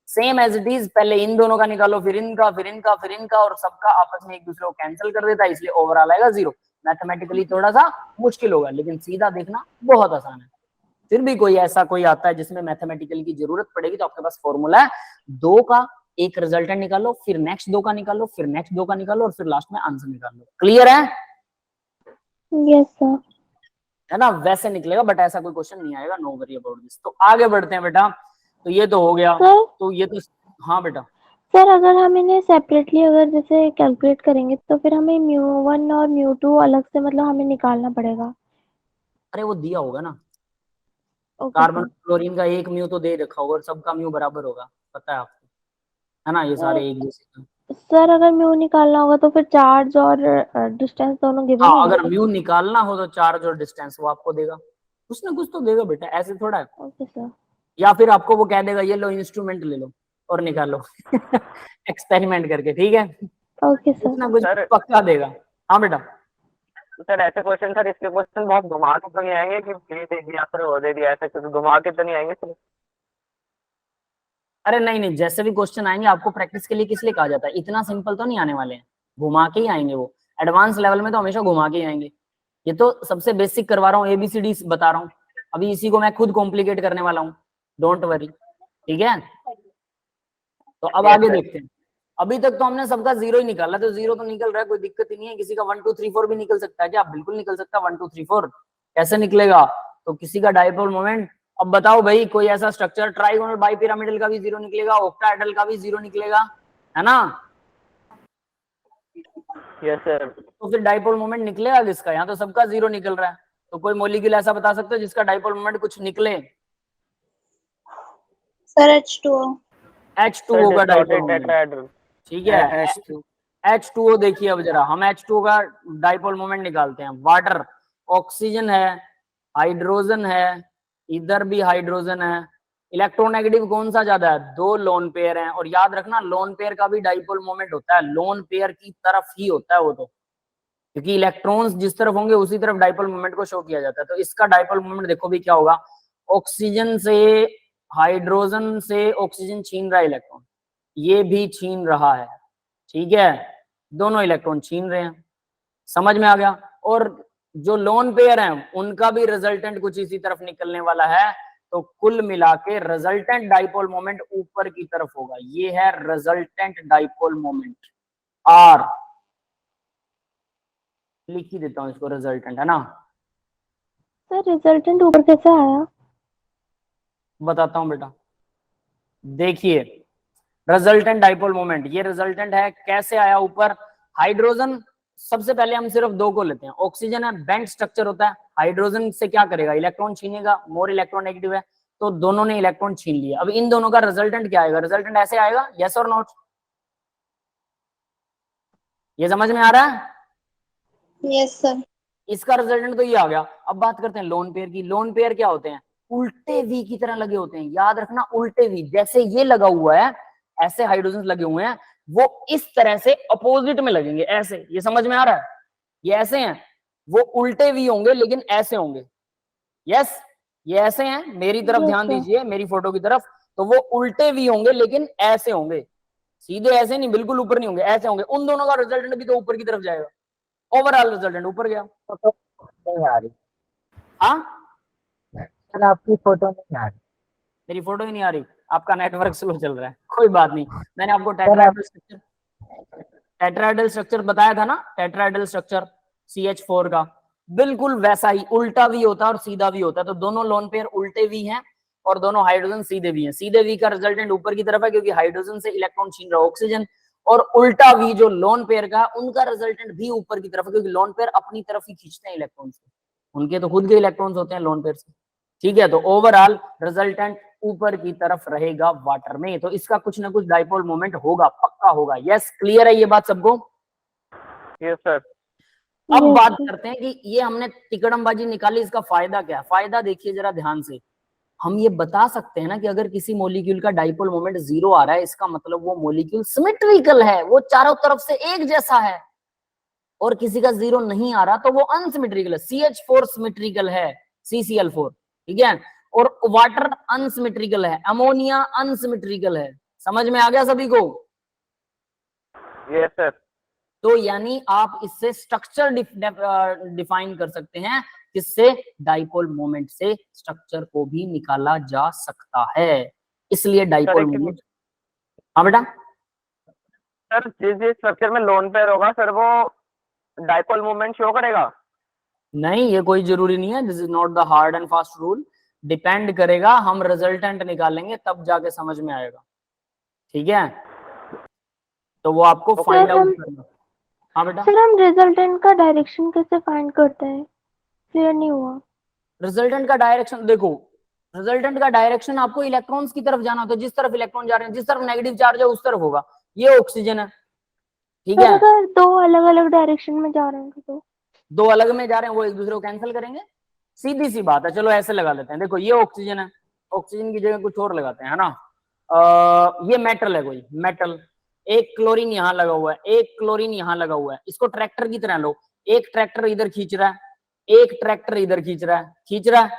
सेम एज इट इज, पहले इन दोनों का निकालो, फिर इनका, फिर इनका, फिर इनका, और सबका आपस में एक दूसरे को कैंसिल कर देता है, इसलिए ओवरऑल आएगा 0। मैथमेटिकली थोड़ा सा मुश्किल होगा, लेकिन सीधा देखना बहुत आसान है। फिर भी कोई ऐसा कोई आता है जिसमें मैथमेटिकल की जरूरत पड़ेगी, तो आपके पास फॉर्मूला है, 2 का एक रिजल्टेंट निकालो, फिर नेक्स्ट 2 का निकालो, फिर नेक्स्ट 2 का निकालो, और फिर लास्ट में आंसर निकाल लो। क्लियर है? Yes sir. है ना? वैसे निकलेगा, बट ऐसा कोई क्वेश्चन नहीं आएगा, नो वरी अबाउट दिस। तो आगे बढ़ते हैं बेटा, तो ये तो हो गया। सर तो ये तो, हाँ बेटा, सर अगर हम इन्हें सेपरेटली अगर जैसे कैलकुलेट करेंगे तो फिर हमें μ1 और μ2 अलग से मतलब हमें निकालना पड़ेगा। अरे वो दिया होगा ना, ओके कार्बन सर। क्लोरीन का एक म्यू तो दे रखा होगा, और सबका म्यू बराबर होगा, पता है आपको, है ना? ये सारे एक जैसे। सर अगर म्यू निकालना होगा तो फिर चार्ज और डिस्टेंस दोनों गिवन हाँ, होगा। अगर म्यू निकालना हो तो चार्ज और डिस्टेंस वो आपको देगा, कुछ ना कुछ तो देगा बेटा, ऐसे थोड़ा है। Okay sir. या फिर आपको वो कह देगा ये लो इंस्ट्रूमेंट ले लो और निकालो एक्सपेरिमेंट करके, ठीक है? ओके कुछ सर। ना कुछ सर पक्का देगा। हाँ बेटा, सर ऐसे क्वेश्चन, सर इसके क्वेश्चन बहुत घुमा के तो नहीं आएंगे कि ये दे दिया फिर वो दे दिया, ऐसे कुछ घुमा के तो नहीं आएंगे सर? अरे नहीं नहीं, जैसे भी क्वेश्चन आएंगे आपको प्रैक्टिस के लिए किस लिए कहा जाता है, इतना सिंपल तो नहीं आने वाले हैं, घुमा के ही आएंगे वो। एडवांस लेवल में तो हमेशा घुमा के ही आएंगे। ये तो सबसे बेसिक करवा रहा हूँ, ABCD बता रहा हूँ, अभी इसी को मैं खुद कॉम्प्लिकेट करने वाला हूँ, डोंट वरी। ठीक है, तो अब Yes, आगे sir. देखते हैं। अभी तक तो हमने सबका 0 ही निकाला, तो 0 तो निकल रहा है, कोई दिक्कत ही नहीं है। किसी का 1 2 3 4 भी निकल सकता है क्या? बिल्कुल निकल सकता है 1 2 3 4। कैसे निकलेगा? तो किसी का डाइपोल मोमेंट, अब बताओ भाई, कोई ऐसा स्ट्रक्चर, ट्राइगोनल बाइपिरामिडल का भी 0 निकलेगा, ऑक्टाहेड्रल का भी 0 निकलेगा, है ना? Yes sir. तो फिर डाइपोल मोमेंट निकलेगा किसका? यहाँ तो सबका 0 निकल रहा है, तो कोई मॉलिक्यूल ऐसा बता सकते हो जिसका डाइपोल मोमेंट कुछ निकले? सर H2O H2O का डाइपोल मोमेंट, टेट्राहेड्रल। ठीक है? H2O देखिए, अब जरा हम H2O का डाइपोल मोमेंट निकालते हैं। वाटर, ऑक्सीजन है, हाइड्रोजन है, इधर भी हाइड्रोजन है, इलेक्ट्रोनेगेटिव कौन सा ज्यादा है? 2 लोन पेयर हैं, और याद रखना लोन पेयर का भी डाइपोल मोमेंट होता है, लोन पेयर की तरफ ही होता है वो तो, क्योंकि इलेक्ट्रॉन्स जिस तरफ होंगे उसी तरफ डाइपोल मोमेंट को शो किया जाता है। तो इसका डाइपोल मोमेंट देखो भी क्या होगा, ऑक्सीजन से, हाइड्रोजन से ऑक्सीजन छीन रहा है इलेक्ट्रॉन, ये भी छीन रहा है, ठीक है? दोनों इलेक्ट्रॉन छीन रहे हैं, समझ में आ गया? और जो लोन पेयर हैं उनका भी रिजल्टेंट कुछ इसी तरफ निकलने वाला है, तो कुल मिला के रिजल्टेंट डाइपोल मोमेंट ऊपर की तरफ होगा। ये है रिजल्टेंट डाइपोल मोमेंट, आर लिख ही देता हूं इसको, रिजल्टेंट, है ना? सर रिजल्टेंट ऊपर कैसे आया? बताता हूं बेटा, देखिए, रिजल्टेंट डाइपोल मोमेंट, ये रिजल्टेंट है, कैसे आया ऊपर? हाइड्रोजन, सबसे पहले हम सिर्फ 2 को लेते हैं। ऑक्सीजन है, बेंट स्ट्रक्चर होता है, हाइड्रोजन से क्या करेगा? इलेक्ट्रॉन छीनेगा, मोर इलेक्ट्रोनेगेटिव है, तो दोनों ने इलेक्ट्रॉन छीन लिया। अब इन दोनों का रिजल्टेंट क्या आएगा? रिजल्टेंट ऐसे आएगा, यस और नॉट? ये समझ में आ रहा है? यस सर इसका रिजल्टेंट तो ये आ गया। अब बात करते हैं लोन पेयर की। लोन पेयर क्या होते हैं? उल्टे वी की तरह लगे होते हैं, याद रखना, उल्टे वी, जैसे ये लगा हुआ है ऐसे हाइड्रोजन लगे हुए हैं, वो इस तरह से अपोजिट में लगेंगे, ऐसे। ये समझ में आ रहा है? ये ऐसे हैं, वो उल्टे वी होंगे लेकिन ऐसे होंगे। यस, ये ऐसे हैं, मेरी तरफ ध्यान दीजिए, मेरी फोटो की तरफ, तो वो उल्टे वी होंगे लेकिन ऐसे होंगे, सीधे ऐसे नहीं, बिल्कुल ऊपर नहीं होंगे, ऐसे होंगे। उन दोनों का रिजल्टेंट भी तो ऊपर की तरफ जाएगा, ओवरऑल रिजल्टेंट ऊपर गया। फोटो नहीं आ रही हाँ, सर, आपकी फोटो नहीं आ रही। मेरी फोटो ही नहीं आ रही, आपका नेटवर्क स्लो चल रहा है, कोई बात नहीं। मैंने आपको सर आप टेट्राहेड्रल स्ट्रक्चर बताया था ना, टेट्राहेड्रल स्ट्रक्चर CH4 का, बिल्कुल वैसा ही उल्टा भी होता है और सीधा भी होता है। तो दोनों लोन पेयर उल्टे भी हैं और दोनों हाइड्रोजन सीधे भी हैं। सीधे वी का रिजल्टेंट ऊपर की तरफ है क्योंकि हाइड्रोजन से इलेक्ट्रॉन छीन रहा है ऑक्सीजन, और उल्टा वी जो लोन पेयर का उनका रिजल्टेंट भी ऊपर की तरफ है क्योंकि लोन पेयर अपनी तरफ ही खींचते हैं इलेक्ट्रॉन्स को, उनके तो खुद के इलेक्ट्रॉन्स होते हैं लोन पेयर से। ठीक है, तो ओवरऑल रिजल्टेंट ऊपर की तरफ रहेगा वाटर में, तो इसका कुछ ना कुछ डाइपोल मोमेंट होगा, पक्का होगा। यस, क्लियर है ये बात सबको? Yes sir. अब Yes, बात sir. करते हैं कि ये हमने तिकड़मबाजी निकाली, इसका फायदा क्या है? फायदा देखिए जरा ध्यान से। हम ये बता सकते हैं ना कि अगर किसी मॉलिक्यूल का डाइपोल मोमेंट 0 आ रहा है, इसका मतलब वो मॉलिक्यूल सिमेट्रिकल है, वो चारों तरफ से एक जैसा है। और किसी का 0 नहीं आ रहा तो वो अनसिमेट्रिकल है। CH4 सिमेट्रिकल है, CCl4, ठीक है, और वाटर अनसिमेट्रिकल है, अमोनिया अनसिमेट्रिकल है। समझ में आ गया सभी को? Yes sir. तो यानी आप इससे स्ट्रक्चर डिफाइन कर सकते हैं, किससे? डाइपोल मोमेंट से स्ट्रक्चर को भी निकाला जा सकता है, इसलिए डाइपोल मोमेंट। हाँ बेटा। सर जिस स्ट्रक्चर में लोन पेयर होगा सर, वो डाइपोल मूवमेंट शो करेगा? नहीं, ये कोई जरूरी नहीं है, this is not the hard and fast rule, depend करेगा, हम रिजल्टेंट निकालेंगे तब जाके समझ में आएगा। ठीक है, तो वो आपको सर फाइंड आउट हम करना। हाँ बेटा। सर हम रिजल्टेंट का डायरेक्शन कैसे फाइंड करते हैं? क्लियर नहीं हुआ। रिजल्टेंट का डायरेक्शन देखो, रिजल्टेंट का डायरेक्शन आपको इलेक्ट्रॉन्स की तरफ जाना होता है, जिस तरफ इलेक्ट्रॉन जा रहे हैं, जिस तरफ नेगेटिव चार्ज है उस तरफ होगा। ये ऑक्सीजन है, ठीक सर है, अगर दो अलग अलग डायरेक्शन में जा रहे हैं तो? दो अलग में जा रहे हैं, वो एक दूसरे को कैंसिल करेंगे, सीधी सी बात है। चलो ऐसे लगा लेते हैं, देखो ये ऑक्सीजन है, ऑक्सीजन की जगह कुछ और लगाते हैं, है ना। ये मेटल है, कोई मेटल, एक क्लोरीन यहाँ लगा हुआ है, एक क्लोरीन यहाँ लगा हुआ है, इसको ट्रैक्टर की तरह लो, एक ट्रैक्टर इधर खींच रहा है, एक ट्रैक्टर इधर खींच रहा है, खींच रहा है,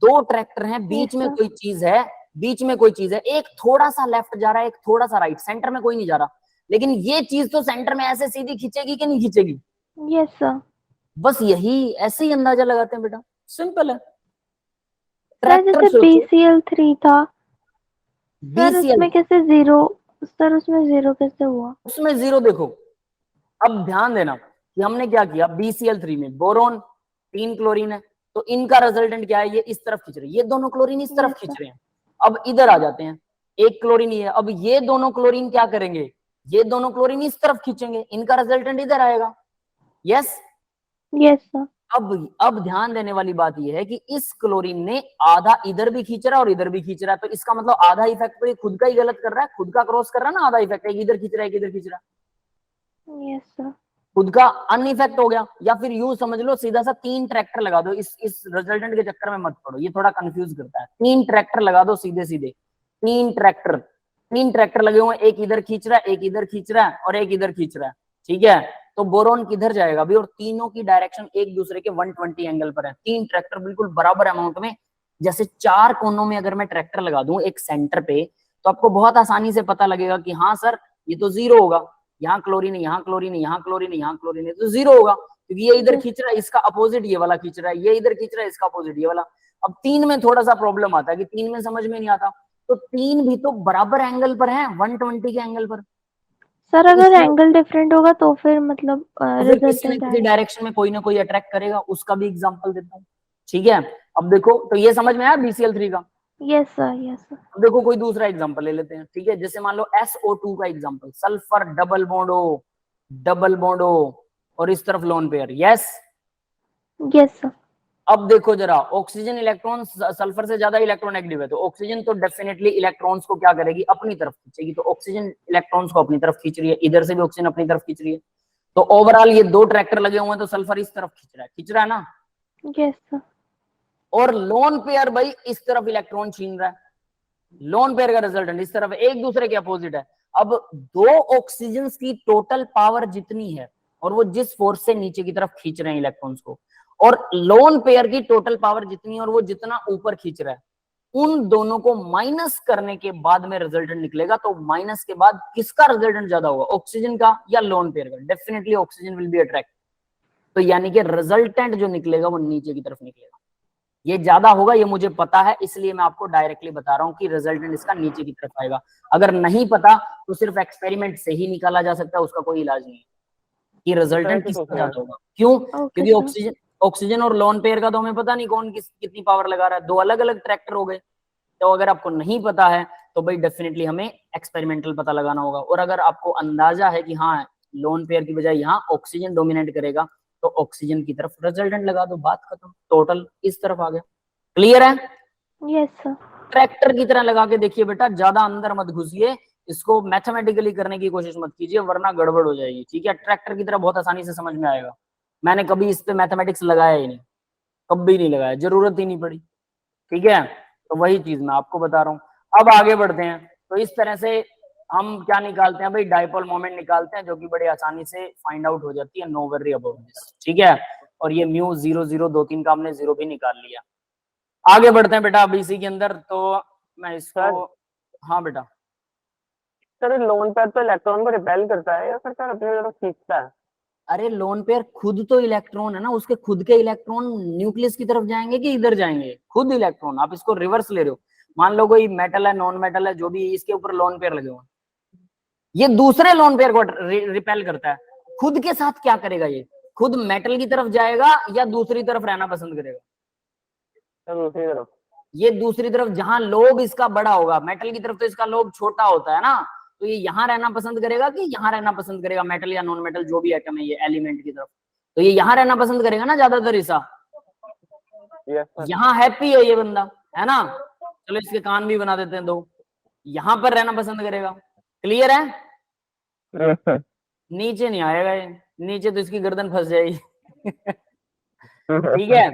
दो ट्रैक्टर हैं, बीच में कोई चीज है, बीच में कोई चीज है, एक थोड़ा सा लेफ्ट जा रहा है, एक थोड़ा सा राइट, सेंटर में कोई नहीं जा रहा, लेकिन ये चीज तो सेंटर में ऐसे सीधी खींचेगी कि नहीं खींचेगी? Yes sir. बस यही, ऐसे ही अंदाजा लगाते हैं बेटा, सिंपल है। सर जैसे BCl3 था, सर BCl, उसमें कैसे जीरो, सर उसमें जीरो कैसे हुआ? उसमें 0 देखो, अब ध्यान देना कि हमने क्या किया, BCl3 में बोरोन 3 क्लोरीन है, तो इनका रिजल्टेंट क्या है, ये इस तरफ खींच रहे हैं, ये दोनों क्लोरीन इस तरफ खींच रहे हैं। अब इधर आ जाते हैं, एक क्लोरीन ही है, अब ये दोनों क्लोरीन क्या करेंगे, ये दोनों क्लोरीन इस तरफ खींचेंगे, इनका रिजल्टेंट इधर आएगा। Yes, yes sir. अब ध्यान देने वाली बात यह है कि इस क्लोरीन ने आधा इधर भी खींच रहा है और इधर भी खींच रहा है, तो इसका मतलब आधा इफेक्ट तो ये खुद का ही गलत कर रहा है, खुद का क्रॉस कर रहा है ना, आधा इफेक्ट, एक इधर खींच रहा है, एक इधर खींच रहा है, यस सर। खुद का अनइफेक्ट हो गया। या फिर यूं समझ लो, सीधा सा 3 ट्रैक्टर लगा दो, इस रिजल्टेंट के चक्कर में मत पड़ो, ये थोड़ा कंफ्यूज करता है। 3 ट्रैक्टर लगा दो सीधे सीधे, 3 ट्रैक्टर लगे हुए हैं, एक इधर खींच रहा है, एक इधर खींच रहा है और एक इधर खींच रहा है, ठीक है, तो बोरोन किधर जाएगा भी, और तीनों की डायरेक्शन एक दूसरे के 120 एंगल पर है। 3 ट्रैक्टर बिल्कुल बराबर अमाउंट में, जैसे 4 कोनों में अगर मैं ट्रैक्टर लगा दूं एक सेंटर पे, तो आपको बहुत आसानी से पता लगेगा कि हाँ सर ये तो 0 होगा, यहाँ क्लोरीन है, यहाँ क्लोरीन है, यहाँ क्लोरीन है, यहाँ क्लोरीन है, तो 0 होगा, क्योंकि ये इधर खींच रहा है, इसका अपोजिट ये वाला खींच रहा है, ये इधर खींच रहा है, इसका अपोजिट ये वाला। अब 3 में थोड़ा सा प्रॉब्लम आता है कि 3 में समझ में नहीं आता, तो 3 भी तो बराबर एंगल पर है, 120 के एंगल पर। सर अगर एंगल डिफरेंट होगा तो फिर मतलब फिर किसी न किसी डायरेक्शन में कोई ना कोई अट्रैक्ट करेगा, उसका भी एग्जांपल देता हूँ, ठीक है। अब देखो, तो ये समझ में आया BCl3 का? Yes sir, yes sir. अब देखो कोई दूसरा एग्जांपल ले लेते हैं, ठीक है, जैसे मान लो SO2 का example, sulphur double bond O और इस तरफ lone pair. Yes yes sir. अब देखो जरा, ऑक्सीजन इलेक्ट्रॉन सल्फर से ज्यादा इलेक्ट्रोनेगेटिव है, तो ऑक्सीजन तो डेफिनेटली इलेक्ट्रॉन्स को क्या करेगी, अपनी तरफ खींचेगी, तो ऑक्सीजन इलेक्ट्रॉन्स को अपनी तरफ खींच रही है, इधर से भी ऑक्सीजन अपनी तरफ खींच रही है, तो ओवरऑल ये 2 ट्रैक्टर लगे हुए हैं, तो सल्फर इस तरफ खींच रहा है ना, यस सर। और लोन पेयर भाई इस तरफ इलेक्ट्रॉन छीन रहा है, लोन पेयर का रिजल्टेंट इस तरफ है, एक दूसरे के अपोजिट है। अब 2 ऑक्सीजन की टोटल पावर जितनी है, और वो जिस फोर्स से नीचे की तरफ खींच रहे हैं इलेक्ट्रॉन्स को, और लोन पेयर की टोटल पावर जितनी है और वो जितना ऊपर खींच रहा है, उन दोनों को माइनस करने के बाद में रिजल्टेंट निकलेगा। तो माइनस के बाद किसका रिजल्टेंट ज्यादा होगा, ऑक्सीजन का या लोन पेयर का? Definitely oxygen will be attract. तो यानी कि रिजल्टेंट जो निकलेगा वो नीचे की तरफ निकलेगा। ये ज्यादा होगा, ये मुझे पता है, इसलिए मैं आपको डायरेक्टली बता रहा हूँ कि रिजल्टेंट इसका नीचे की तरफ आएगा। अगर नहीं पता तो सिर्फ एक्सपेरिमेंट से ही निकाला जा सकता है, उसका कोई इलाज नहीं है कि रिजल्टेंट किसका ज्यादा होगा। क्यों? क्योंकि सर। ऑक्सीजन और लोन पेयर का तो हमें पता नहीं कौन कितनी पावर लगा रहा है, दो अलग अलग ट्रैक्टर हो गए। तो अगर आपको नहीं पता है तो भाई डेफिनेटली हमें एक्सपेरिमेंटल पता लगाना होगा। और अगर आपको अंदाजा है कि हाँ लोन पेयर की बजाय यहाँ ऑक्सीजन डोमिनेट करेगा, तो ऑक्सीजन की तरफ रिजल्टेंट लगा दो, बात खत्म, टोटल इस तरफ आ गया। क्लियर है? Yes sir. ट्रैक्टर की तरह लगा के देखिए बेटा, ज्यादा अंदर मत घुसिए, इसको मैथमेटिकली करने की कोशिश मत कीजिए वरना गड़बड़ हो जाएगी, ठीक है? ट्रैक्टर की तरह बहुत आसानी से समझ में आएगा। मैंने कभी इस पे मैथमेटिक्स लगाया ही नहीं, कभी नहीं लगाया, जरूरत ही नहीं पड़ी, ठीक है? तो वही चीज मैं आपको बता रहा हूँ। अब आगे बढ़ते हैं। तो इस तरह से हम क्या निकालते हैं भाई, डाइपोल मोमेंट निकालते हैं, जो कि बड़े आसानी से फाइंड आउट हो जाती है, नो वरी अबाउट दिस, ठीक है? और ये म्यू 0 0 2 3 का हमने 0 भी निकाल लिया। आगे बढ़ते हैं बेटा अब इसी के अंदर। तो मैं इसको, हाँ बेटा, सर लोन पेयर तो इलेक्ट्रॉन को रिपेल करता है या फिर सर अपनी तरफ खींचता है? अरे लोन पेयर खुद तो इलेक्ट्रॉन है ना, उसके खुद के इलेक्ट्रॉन न्यूक्लियस की तरफ जाएंगे कि इधर जाएंगे? खुद इलेक्ट्रॉन। आप इसको रिवर्स ले रहे हो, मान लो कोई मेटल है, नॉन मेटल है, जो भी, इसके ऊपर लोन पेयर लगे हुए, ये दूसरे लोन पेयर को रिपेल करता है, खुद के साथ क्या करेगा? ये खुद मेटल की तरफ जाएगा या दूसरी तरफ रहना पसंद करेगा? सर दूसरी तरफ। ये दूसरी तरफ, जहां लोब इसका बड़ा होगा, मेटल की तरफ तो इसका लोब छोटा होता है ना, तो ये यहां रहना पसंद करेगा कि यहां रहना पसंद करेगा? मेटल या नॉन मेटल जो भी एटम है ये एलिमेंट की तरफ, तो ये यहां रहना पसंद करेगा ना ज्यादातर हिस्सा। Yes sir. यहाँ हैप्पी है ये बंदा, है ना? चलो इसके कान भी बना देते हैं दो, यहां पर रहना पसंद करेगा। क्लियर है? Yes sir. नीचे नहीं आएगा ये, नीचे तो इसकी गर्दन फंस जाएगी ठीक है?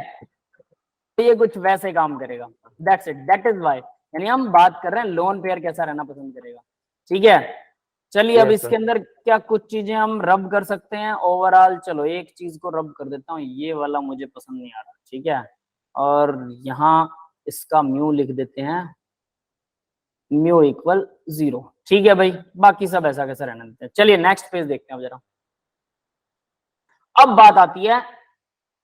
तो ये कुछ वैसे काम करेगा, that's it, that is why, यानी हम बात कर रहे हैं लोन पेयर कैसा रहना पसंद करेगा, ठीक है? चलिए अब Yes, इसके अंदर क्या कुछ चीजें हम रब कर सकते हैं ओवरऑल। चलो एक चीज को रब कर देता हूँ, ये वाला मुझे पसंद नहीं आ रहा, ठीक है? और यहाँ इसका म्यू लिख देते हैं, म्यू इक्वल 0, ठीक है भाई? बाकी सब ऐसा कैसा रहने देते हैं। चलिए नेक्स्ट पेज देखते हैं अब जरा। अब बात आती है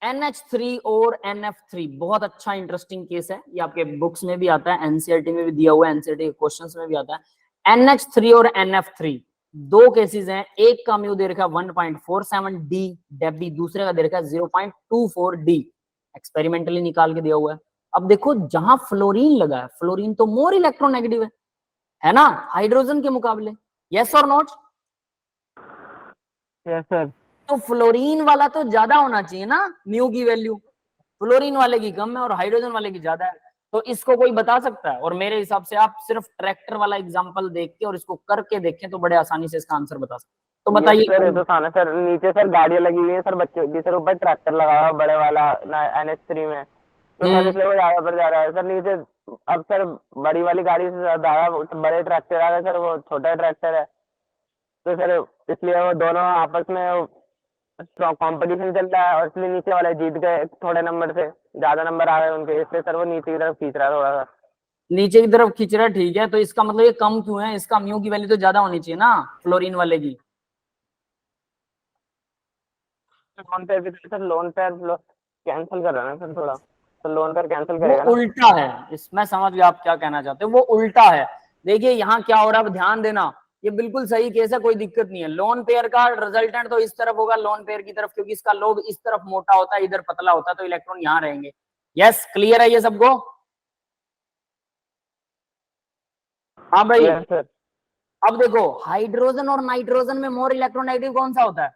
NH3 और NF3, बहुत अच्छा इंटरेस्टिंग केस है, ये आपके बुक्स में भी आता है, एनसीईआरटी में भी दिया हुआ है, एनसीईआरटी के क्वेश्चंस में भी आता है। NH3 और NF3 दो केसेस हैं, एक का म्यू दे रखा है 1.47 डी डेबी, दूसरे का दे रखा है 0.24 डी, एक्सपेरिमेंटली निकाल के दिया हुआ है। अब देखो जहां फ्लोरीन लगा है, फ्लोरीन तो मोर इलेक्ट्रोनेगेटिव है ना हाइड्रोजन के मुकाबले, यस और नॉट? Yes sir. तो फ्लोरीन वाला तो ज्यादा होना चाहिए ना म्यू की वैल्यू, फ्लोरीन वाले की कम है और हाइड्रोजन वाले की ज्यादा है। तो इसको कोई बता सकता है? और मेरे हिसाब से आप सिर्फ ट्रैक्टर वाला एग्जांपल देख के और इसको करके देखें तो बड़े आसानी से इसका आंसर बता सकते हैं। तो बताइए। सर ये तो था ना सर, नीचे सर गाड़ियां लगी हुई है सर बच्चों की, सर ऊपर ट्रैक्टर लगा हुआ है बड़े वाला NH3 में, तो सर इसलिए वो ज्यादा पर जा रहा है सर नीचे। अब सर बड़ी वाली गाड़ी से ज्यादा बड़े ट्रैक्टर आ गए सर, वो छोटा ट्रैक्टर है, तो सर इसलिए वो दोनों आपस में कंपटीशन चल रहा है और इसलिए नीचे वाले जीत गए थोड़े नंबर से, ज्यादा नंबर आ गए उनके, इसलिए सर वो नीचे की तरफ खींच रहा है थोड़ा सा। नीचे की तरफ खींच रहा है, ठीक है? तो इसका मतलब ये कम क्यों है? इसका म्यू की वैल्यू तो ज्यादा होनी चाहिए ना फ्लोरीन वाले की। लोन पेयर भी सर, लोन पेयर कैंसिल कर रहा है सर थोड़ा, तो लोन पेयर कैंसिल वो करेगा ना। उल्टा है, इसमें समझ गया आप क्या कहना चाहते हो, वो उल्टा है। देखिए यहाँ क्या हो रहा है, अब ध्यान देना, ये बिल्कुल सही केस है, कोई दिक्कत नहीं है। लोन पेयर का रिजल्टेंट तो इस तरफ होगा, लोन पेयर की तरफ, क्योंकि इसका लोब इस तरफ मोटा होता है, इधर पतला होता है, तो इलेक्ट्रॉन यहाँ रहेंगे। यस, क्लियर है ये सबको? हाँ भाई। Yes, sir. अब देखो हाइड्रोजन और नाइट्रोजन में मोर इलेक्ट्रोनेगेटिव कौन सा होता है?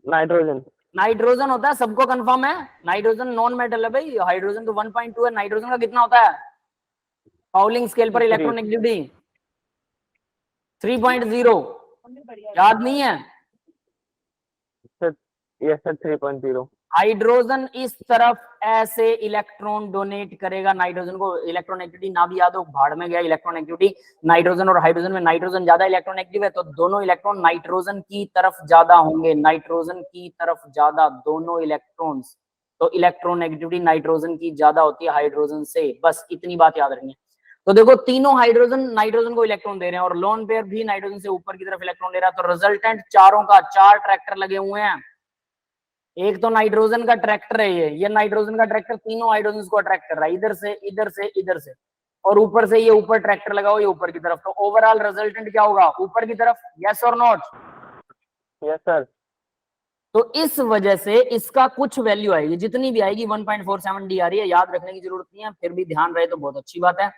नाइट्रोजन। नाइट्रोजन होता है, सबको कंफर्म है? नाइट्रोजन नॉन मेटल है भाई, हाइड्रोजन तो 1.2 है, नाइट्रोजन का कितना होता है पाउलिंग स्केल पर इलेक्ट्रोनेगेटिविटी? 3.0, याद नहीं है? Yes sir 3.0। हाइड्रोजन इस तरफ ऐसे इलेक्ट्रॉन डोनेट करेगा नाइट्रोजन को, इलेक्ट्रोनेगेटिविटी ना भी याद हो, भाड़ में गया इलेक्ट्रोनेगेटिविटी। नाइट्रोजन और हाइड्रोजन में नाइट्रोजन ज्यादा इलेक्ट्रोनेगेटिव है, तो दोनों इलेक्ट्रॉन नाइट्रोजन की तरफ ज्यादा होंगे, नाइट्रोजन की तरफ ज्यादा दोनों इलेक्ट्रॉन्स, तो इलेक्ट्रोनेगेटिविटी नाइट्रोजन की ज्यादा होती है हाइड्रोजन से, बस इतनी बात याद रखनी है। तो देखो तीनों हाइड्रोजन नाइट्रोजन को इलेक्ट्रॉन दे रहे हैं और लोन पेयर भी नाइट्रोजन से ऊपर की तरफ इलेक्ट्रॉन ले रहा है, तो रिजल्टेंट चारों का 4 ट्रैक्टर लगे हुए हैं। एक तो नाइट्रोजन का ट्रैक्टर है, ये नाइट्रोजन का ट्रैक्टर तीनों हाइड्रोजन को अट्रैक्ट कर रहा है, इधर से इधर से इधर से, और ऊपर से ये ऊपर ट्रैक्टर लगा हुआ, ये ऊपर की तरफ। तो ओवरऑल रिजल्टेंट क्या होगा, ऊपर की तरफ, यस और नॉट? Yes sir. तो इस वजह से इसका कुछ वैल्यू आएगी, जितनी भी आएगी 1.47 डी आ रही है, याद रखने की जरूरत नहीं है, फिर भी ध्यान रहे तो बहुत अच्छी बात है।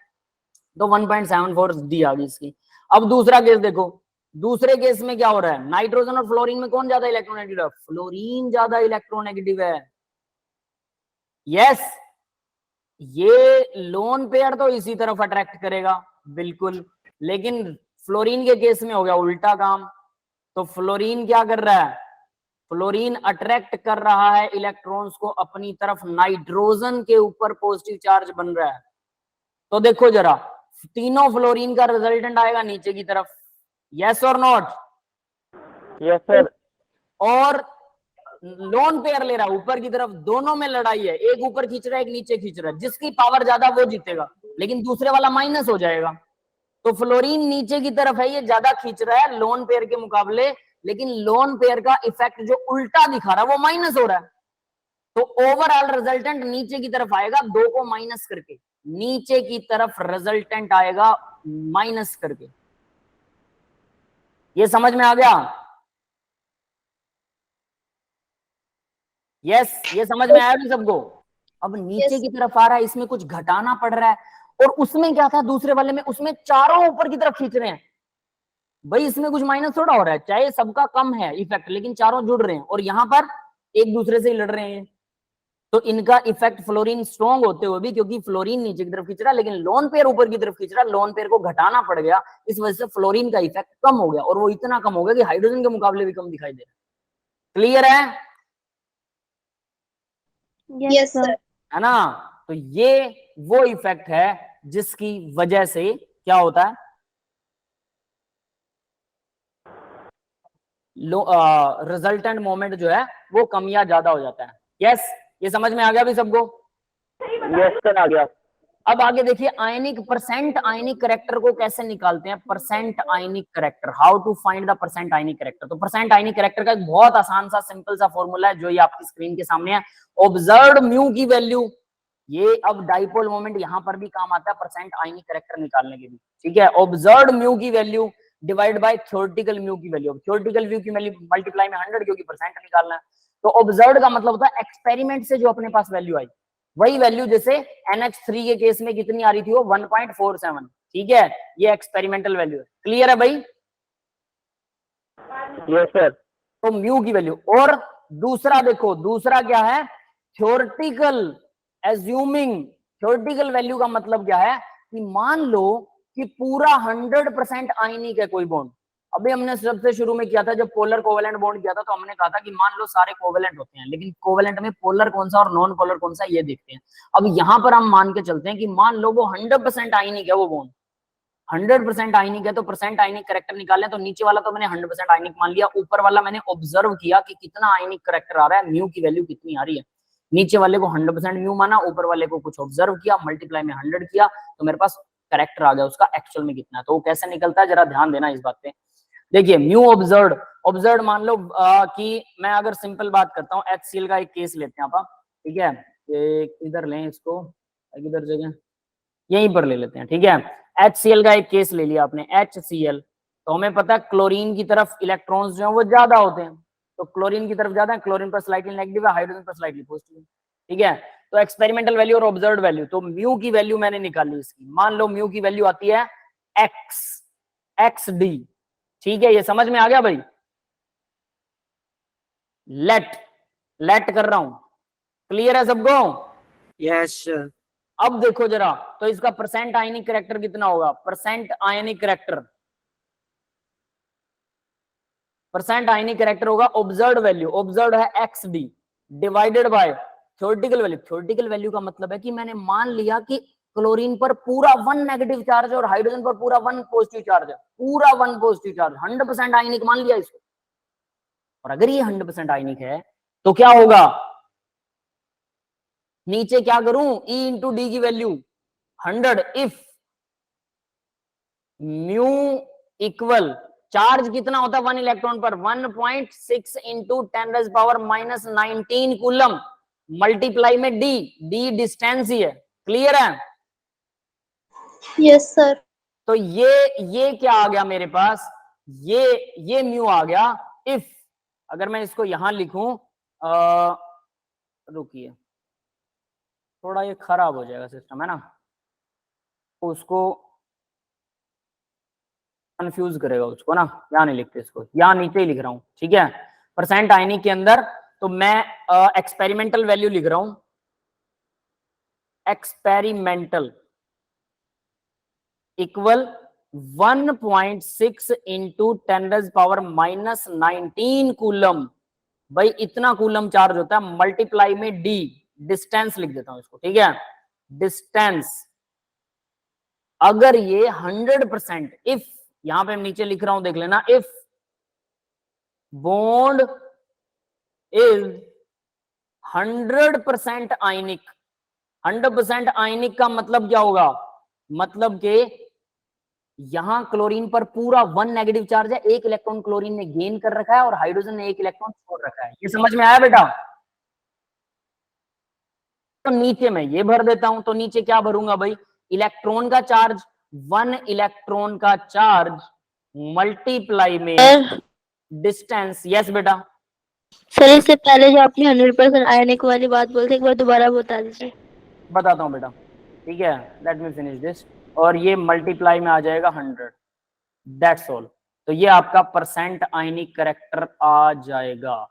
तो 1.74 डी आ गई इसकी। अब दूसरा केस देखो, दूसरे केस में क्या हो रहा है, नाइट्रोजन और फ्लोरीन में कौन ज्यादा इलेक्ट्रोनेगेटिव है? फ्लोरीन ज्यादा इलेक्ट्रोनेगेटिव है। यस, ये लोन पेयर तो इसी तरफ अट्रैक्ट करेगा बिल्कुल, लेकिन फ्लोरीन के केस में हो गया उल्टा काम। तो फ्लोरीन क्या कर रहा है, फ्लोरीन अट्रैक्ट कर रहा है इलेक्ट्रॉन्स को अपनी तरफ, नाइट्रोजन के ऊपर पॉजिटिव चार्ज बन रहा है। तो देखो जरा, तीनों फ्लोरीन का रिजल्टेंट आएगा नीचे की तरफ, यस और नॉट? Yes sir. और लोन पेयर ले रहा है ऊपर की तरफ, दोनों में लड़ाई है, एक ऊपर खींच रहा है एक नीचे खींच रहा है, जिसकी पावर ज्यादा वो जीतेगा, लेकिन दूसरे वाला माइनस हो जाएगा। तो फ्लोरीन नीचे की तरफ है, ये ज्यादा खींच रहा है लोन पेयर के मुकाबले, लेकिन लोन पेयर का इफेक्ट जो उल्टा दिखा रहा है वो माइनस हो रहा है। तो ओवरऑल रिजल्टेंट नीचे की तरफ आएगा, दो को माइनस करके नीचे की तरफ रिजल्टेंट आएगा माइनस करके। ये समझ में आ गया? यस, ये समझ में आया भी सबको? अब नीचे Yes. की तरफ आ रहा है, इसमें कुछ घटाना पड़ रहा है, और उसमें क्या था दूसरे वाले में, उसमें चारों ऊपर की तरफ खींच रहे हैं। भाई इसमें कुछ माइनस थोड़ा हो रहा है, चाहे सबका कम है इफेक्ट, लेकिन चारों जुड़ रहे हैं, और यहां पर एक दूसरे से ही लड़ रहे हैं। तो इनका इफेक्ट फ्लोरीन स्ट्रॉन्ग होते हुए भी, क्योंकि फ्लोरीन नीचे की तरफ खींच रहा है लेकिन लोन पेयर ऊपर की तरफ खींच रहा है, लोन पेयर को घटाना पड़ गया, इस वजह से फ्लोरीन का इफेक्ट कम हो गया, और वो इतना कम हो गया कि हाइड्रोजन के मुकाबले भी कम दिखाई दे रहा है। क्लियर है? Yes, sir. है ना? तो ये वो इफेक्ट है जिसकी वजह से क्या होता है, रिजल्टेंट मोमेंट जो है वो कम या ज्यादा हो जाता है। यस, ये समझ में आ गया भी सबको? यस सर, आ गया। अब आगे देखिए, आयनिक परसेंट आयनिक करेक्टर को कैसे निकालते हैं, percent ionic character, how to find the percent ionic character. तो परसेंट आयनिक करेक्टर का एक बहुत आसान सा सिंपल सा फॉर्मूला है, जो ये आपकी स्क्रीन के सामने है। ऑब्जर्व्ड म्यू की वैल्यू, ये अब डाइपोल मोमेंट यहां पर भी काम आता है परसेंट आयनिक करेक्टर निकालने के लिए, ठीक है। ऑब्जर्व्ड म्यू की value divide by theoretical mu की वैल्यू, थ्योरेटिकल म्यू की वैल्यू मल्टीप्लाई में 100, क्योंकि परसेंट निकालना है। तो ऑब्जर्व्ड का मतलब होता है एक्सपेरिमेंट से जो अपने पास वैल्यू आई, वही वैल्यू, जैसे NH3 के केस में कितनी आ रही थी वो 1.47, ठीक है, ये एक्सपेरिमेंटल वैल्यू है। क्लियर है भाई? Yes sir. तो म्यू की वैल्यू। और दूसरा देखो, दूसरा क्या है, थ्योरेटिकल एज्यूमिंग। थ्योरेटिकल वैल्यू का मतलब क्या है कि मान लो कि पूरा 100% आयनिक है कोई बॉन्ड। अभी हमने सबसे शुरू में किया था, जब पोलर कोवेलेंट बॉन्ड किया था, तो हमने कहा था कि मान लो सारे कोवेलेंट होते हैं, लेकिन कोवेलेंट में पोलर कौन सा और नॉन पोलर कौन सा ये देखते हैं। अब यहां पर हम मान के चलते हैं कि मान लो वो 100% आयनिक है, वो बॉन्ड 100% आयनिक है, तो परसेंट आयनिक करेक्टर निकालना है। तो नीचे वाला तो मैंने 100% आयनिक मान लिया, ऊपर वाला मैंने ऑब्जर्व किया कि कितना आयनिक करेक्टर आ रहा है, म्यू की वैल्यू कितनी आ रही है। नीचे वाले को 100% म्यू माना, ऊपर वाले को कुछ ऑब्जर्व किया, मल्टीप्लाई में 100 किया, तो मेरे पास करेक्टर आ गया उसका एक्चुअल में कितना है। तो वो कैसे निकलता है, जरा ध्यान देना इस बात पे। देखिए म्यू ऑब्जर्व्ड, ऑब्जर्व्ड मान लो कि मैं अगर सिंपल बात करता हूँ, HCl का एक केस लेते हैं आप, ठीक है, इधर लें इसको, किधर जगह, यहीं पर ले लेते हैं, ठीक है। HCl का एक केस ले लिया आपने, HCl, तो हमें पता है क्लोरीन की तरफ इलेक्ट्रॉन्स जो है वो ज्यादा होते हैं, तो क्लोरीन की तरफ ज्यादा है, क्लोरीन पर स्लाइटली नेगेटिव है, हाइड्रोजन पर स्लाइटली पॉजिटिव, ठीक है। तो एक्सपेरिमेंटल वैल्यू और ऑब्जर्व्ड वैल्यू, तो म्यू की वैल्यू मैंने निकाली इसकी, मान लो म्यू की वैल्यू आती है XD, ठीक है, ये समझ में आ गया भाई? लेट कर रहा हूं, क्लियर है सबको? यस अब देखो जरा, तो इसका परसेंट आयनिक करेक्टर कितना होगा, percent ionic character, percent ionic character होगा ऑब्जर्व्ड वैल्यू, ऑब्जर्व्ड है XD divided by theoretical value. Theoretical value का मतलब है कि मैंने मान लिया कि क्लोरीन पर पूरा 1 नेगेटिव चार्ज है और हाइड्रोजन पर पूरा 1 पॉजिटिव चार्ज है, पूरा 1 पॉजिटिव चार्ज, 100% आयनिक मान लिया इसको। और अगर ये 100% आयनिक है तो क्या होगा, नीचे क्या करूं, E into D की value 100 if mu equal charge कितना होता है 1 इलेक्ट्रॉन पर 1.6 इंटू 10⁻⁻19 कूलम मल्टीप्लाई में डी, डी डिस्टेंस ही है। क्लियर है? Yes, sir. तो ये क्या आ गया मेरे पास, ये म्यू आ गया। इफ अगर मैं इसको यहां लिखूं, रुकिए थोड़ा ये खराब हो जाएगा सिस्टम है ना, उसको कंफ्यूज करेगा उसको ना, यहाँ नहीं लिखते इसको, यहाँ नीचे ही लिख रहा हूं, ठीक है। परसेंट आयनिक के अंदर तो मैं एक्सपेरिमेंटल वैल्यू लिख रहा हूं, एक्सपेरिमेंटल इक्वल 1.6 इंटू 10⁻⁻19 कूलम। भाई इतना कूलम चार्ज होता है, मल्टीप्लाई में डी, डिस्टेंस लिख देता हूं इसको, ठीक है। डिस्टेंस अगर ये 100%, इफ यहां पे नीचे लिख रहा हूं देख लेना, इफ बॉन्ड इज 100% आयनिक, 100% आयनिक का मतलब क्या होगा, मतलब के यहां क्लोरीन पर पूरा 1 नेगेटिव चार्ज है, 1 इलेक्ट्रॉन क्लोरीन ने गेन कर रखा है और हाइड्रोजन ने 1 इलेक्ट्रॉन छोड़ रखा है। ये समझ में आया बेटा? तो नीचे मैं ये भर देता हूं, तो नीचे क्या भरूंगा भाई, इलेक्ट्रॉन का चार्ज, 1 इलेक्ट्रॉन का चार्ज मल्टीप्लाई में डिस्टेंस। यस बेटा? सर इससे पहले जो आपने 100% आयनिक वाली बात बोली थी, एक बार दोबारा बता दीजिए। बताता हूं बेटा, ठीक है, लेट मी फिनिश दिस। और ये मल्टीप्लाई में आ जाएगा 100, दैट्स ऑल। तो ये आपका परसेंट आयनिक कैरेक्टर आ जाएगा।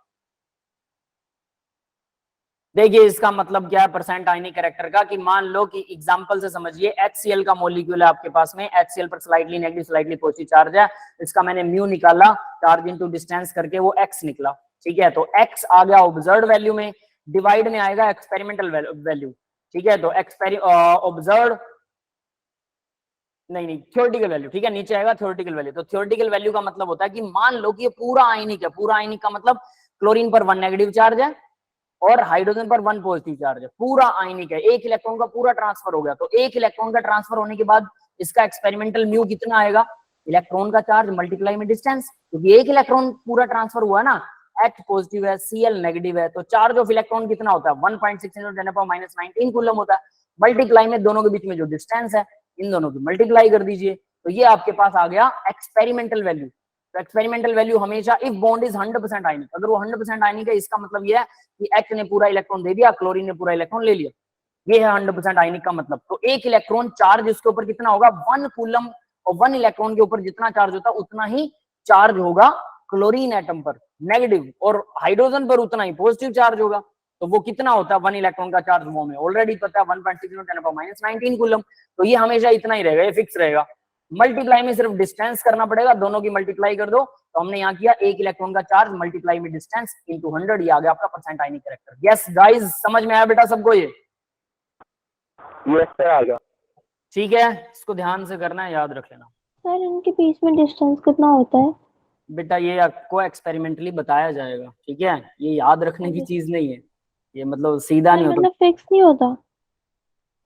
देखिए इसका मतलब क्या है परसेंट आयनिक कैरेक्टर का, कि मान लो कि एग्जांपल से समझिए, HCl का मॉलिक्यूल है आपके पास में, HCl पर slightly negative slightly positive charge है, इसका मैंने म्यू निकाला, चार्ज इनटू डिस्टेंस करके वो x निकला, ठीक है। तो x आ गया ऑब्जर्व्ड वैल्यू में, डिवाइड में आएगा एक्सपेरिमेंटल वैल्यू, ठीक है। तो ऑब्जर्व्ड नहीं थ्योरेटिकल वैल्यू, ठीक है, नीचे आएगा थ्योरेटिकल वैल्यू। तो थ्योरेटिकल वैल्यू का मतलब होता है कि मान लो कि ये पूरा आयनिक है, पूरा आयनिक का मतलब क्लोरीन पर 1 नेगेटिव चार्ज है और हाइड्रोजन पर 1 पॉजिटिव चार्ज है, पूरा आयनिक है, 1 इलेक्ट्रॉन का पूरा ट्रांसफर हो गया। तो 1 इलेक्ट्रॉन का ट्रांसफर होने के बाद इसका एक्सपेरिमेंटल म्यू कितना आएगा, इलेक्ट्रॉन का चार्ज मल्टीप्लाई में डिस्टेंस, क्योंकि 1 इलेक्ट्रॉन पूरा ट्रांसफर हुआ ना, H पॉजिटिव है, Cl नेगेटिव है, तो चार्ज ऑफ इलेक्ट्रॉन कितना होता है 1.6 × 10⁻⁻19 कूलम होता है, मल्टीप्लाई में दोनों के बीच में जो डिस्टेंस है, इन दोनों की मल्टीप्लाई कर दीजिए, तो ये आपके पास आ गया एक्सपेरिमेंटल वैल्यू। तो एक्सपेरिमेंटल वैल्यू हमेशा, इफ बॉन्ड इज 100% आयनिक, अगर वो 100% आयनिक है, इसका मतलब ये है कि H ने पूरा इलेक्ट्रॉन दे दिया, क्लोरीन ने पूरा इलेक्ट्रॉन ले लिया, ये है 100% आयनिक का मतलब। तो 1 इलेक्ट्रॉन चार्ज इसके ऊपर कितना होगा 1 कूलम, और 1 इलेक्ट्रॉन के ऊपर जितना चार्ज होता है उतना ही चार्ज होगा क्लोरीन एटम पर नेगेटिव, और हाइड्रोजन पर उतना ही पॉजिटिव चार्ज होगा। तो वो कितना होता है 1 इलेक्ट्रॉन का चार्ज, वो हमें ऑलरेडी पता है 1.6 × 10⁻⁻19 कूलम। तो ये हमेशा इतना ही रहेगा, ये फिक्स रहेगा। मल्टीप्लाई में सिर्फ डिस्टेंस करना पड़ेगा, दोनों की मल्टीप्लाई कर दो, तो हमने यहाँ किया 1 इलेक्ट्रॉन का चार्ज मल्टीप्लाई में डिस्टेंस इनटू 100, ये आ गया आपका परसेंट आयनिक कैरेक्टर। यस गाइस, समझ में आया बेटा सबको ये? यस सर आ गया। ठीक है, इसको ध्यान से करना है, याद रख लेना। सर इनके बीच में डिस्टेंस कितना होता है? बेटा ये आपको एक्सपेरिमेंटली बताया जाएगा, ठीक है, ये याद रखने की चीज नहीं है, ये मतलब सीधा नहीं होता। मतलब फिक्स नहीं होता?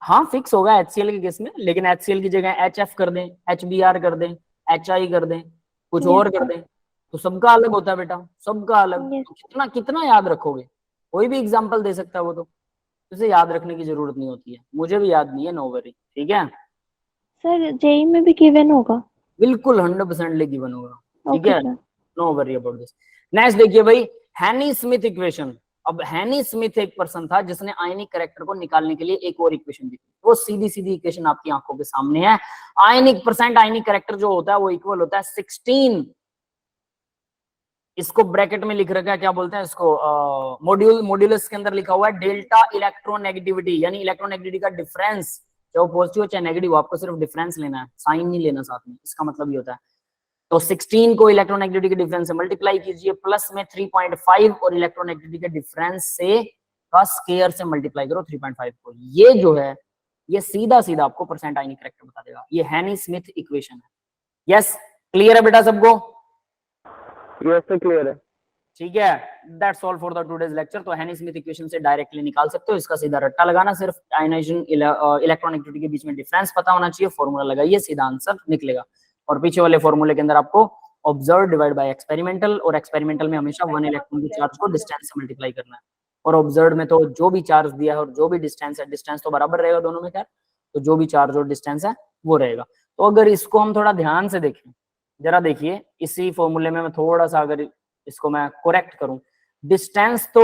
हाँ फिक्स होगा HCl के केस में, लेकिन HCl की जगह HF कर दें, HBr कर दें, HI कर दें, कुछ और कर दें, तो सबका अलग होता है बेटा, सबका अलग। Yes. तो कितना कितना याद रखोगे, कोई भी एग्जांपल दे सकता है वो, तो उसे याद रखने की जरूरत नहीं होती है, मुझे भी याद नहीं है, नो वरी, ठीक है। सर जेई में भी गिवन होगा? बिल्कुल 100% गिवन होगा, ठीक Okay, है, sir. No worry about this. Next देखिए भाई, हैनी स्मिथ इक्वेशन। अब हैनी स्मिथ एक पर्सन था जिसने आयनिक कैरेक्टर को निकालने के लिए एक और इक्वेशन दी, वो सीधी सीधी इक्वेशन आपकी आंखों के सामने है। आयनिक परसेंट आयनिक कैरेक्टर जो होता है वो इक्वल होता है 16, इसको ब्रैकेट में लिख रखा है, क्या बोलते हैं इसको, मॉड्यूलस के अंदर लिखा हुआ है डेल्टा इलेक्ट्रोनेगेटिविटी, यानी इलेक्ट्रोनेगेटिविटी का डिफरेंस, चाहे वो पॉजिटिव हो चाहे नेगेटिव, आपको सिर्फ डिफरेंस लेना है, साइन नहीं लेना साथ में, इसका मतलब ये होता है। तो 16 को इलेक्ट्रोनेगेटिविटी के डिफरेंस से मल्टीप्लाई कीजिए, प्लस में 3.5 और इलेक्ट्रोनेगेटिविटी के डिफरेंस से का स्क्वायर से मल्टीप्लाई करो 3.5 को, ये जो है ये सीधा सीधा आपको परसेंट आयनिक कैरेक्टर बता देगा। ये हैनी स्मिथ इक्वेशन है। यस, क्लियर है बेटा सबको? यस सर क्लियर है। ठीक है, that's all for the today's lecture. तो हैनी स्मिथ इक्वेशन से डायरेक्टली निकाल सकते हो, इसका सीधा रट्टा लगाना, सिर्फ आयनाइजेशन इलेक्ट्रोनेगेटिविटी के बीच में डिफरेंस पता होना चाहिए, फॉर्मूला लगाइए, सीधा आंसर निकलेगा। और पीछे वाले फॉर्मूले के अंदर आपको ऑब्जर्व डिवाइड बाय एक्सपेरिमेंटल, और एक्सपेरिमेंटल में हमेशा 1 इलेक्ट्रॉन के चार्ज को डिस्टेंस से मल्टीप्लाई करना है, और ऑब्जर्व में तो जो भी चार्ज दिया है और जो भी डिस्टेंस है, डिस्टेंस तो बराबर रहेगा दोनों में, खैर, तो जो भी चार्ज और डिस्टेंस है वो रहेगा। तो अगर इसको हम थोड़ा ध्यान से देखें, जरा देखिए इसी फॉर्मूले में मैं थोड़ा सा अगर इसको मैं करेक्ट करूं, डिस्टेंस तो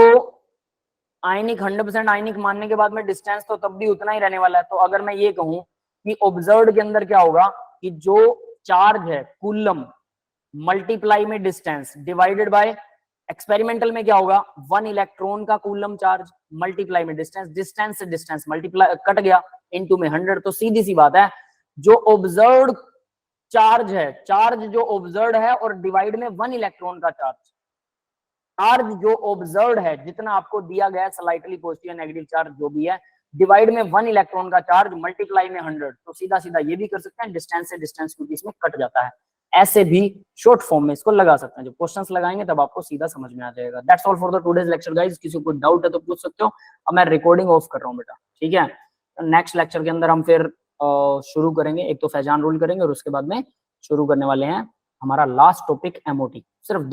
आयनिक 100% आयनिक मानने के बाद में डिस्टेंस तो तब भी उतना ही रहने वाला है। तो अगर मैं ये कहूं कि ऑब्जर्व्ड के अंदर क्या होगा कि जो चार्ज है कूलम मल्टीप्लाई में डिस्टेंस डिवाइडेड बाय एक्सपेरिमेंटल में क्या होगा 1 इलेक्ट्रॉन का कूलम चार्ज मल्टीप्लाई में डिस्टेंस, डिस्टेंस से डिस्टेंस मल्टीप्लाई कट गया इनटू में 100। तो सीधी सी बात है, जो ऑब्जर्व्ड चार्ज है, चार्ज जो ऑब्जर्व्ड है और डिवाइड में 1 इलेक्ट्रॉन का चार्ज, चार्ज जो ऑब्जर्व्ड है जितना आपको दिया गया है स्लाइटली पॉजिटिव नेगेटिव चार्ज जो भी है, डिवाइड में 1 इलेक्ट्रॉन का चार्ज मल्टीप्लाई में 100। तो सीधा सीधा ये भी कर सकते हैं, डिस्टेंस से डिस्टेंस क्योंकि इसमें कट जाता है, ऐसे भी शॉर्ट फॉर्म में इसको लगा सकते हैं। जब क्वेश्चंस लगाएंगे तब आपको सीधा समझ में आ जाएगा। That's all for the today's lecture guys. किसी को डाउट है तो पूछ सकते हो। अब मैं रिकॉर्डिंग ऑफ कर रहा हूँ बेटा, ठीक है। नेक्स्ट लेक्चर के अंदर हम फिर शुरू करेंगे, एक तो फैजान रूल करेंगे और उसके बाद में शुरू करने वाले हैं हमारा लास्ट टॉपिक एमओटी। सिर्फ 2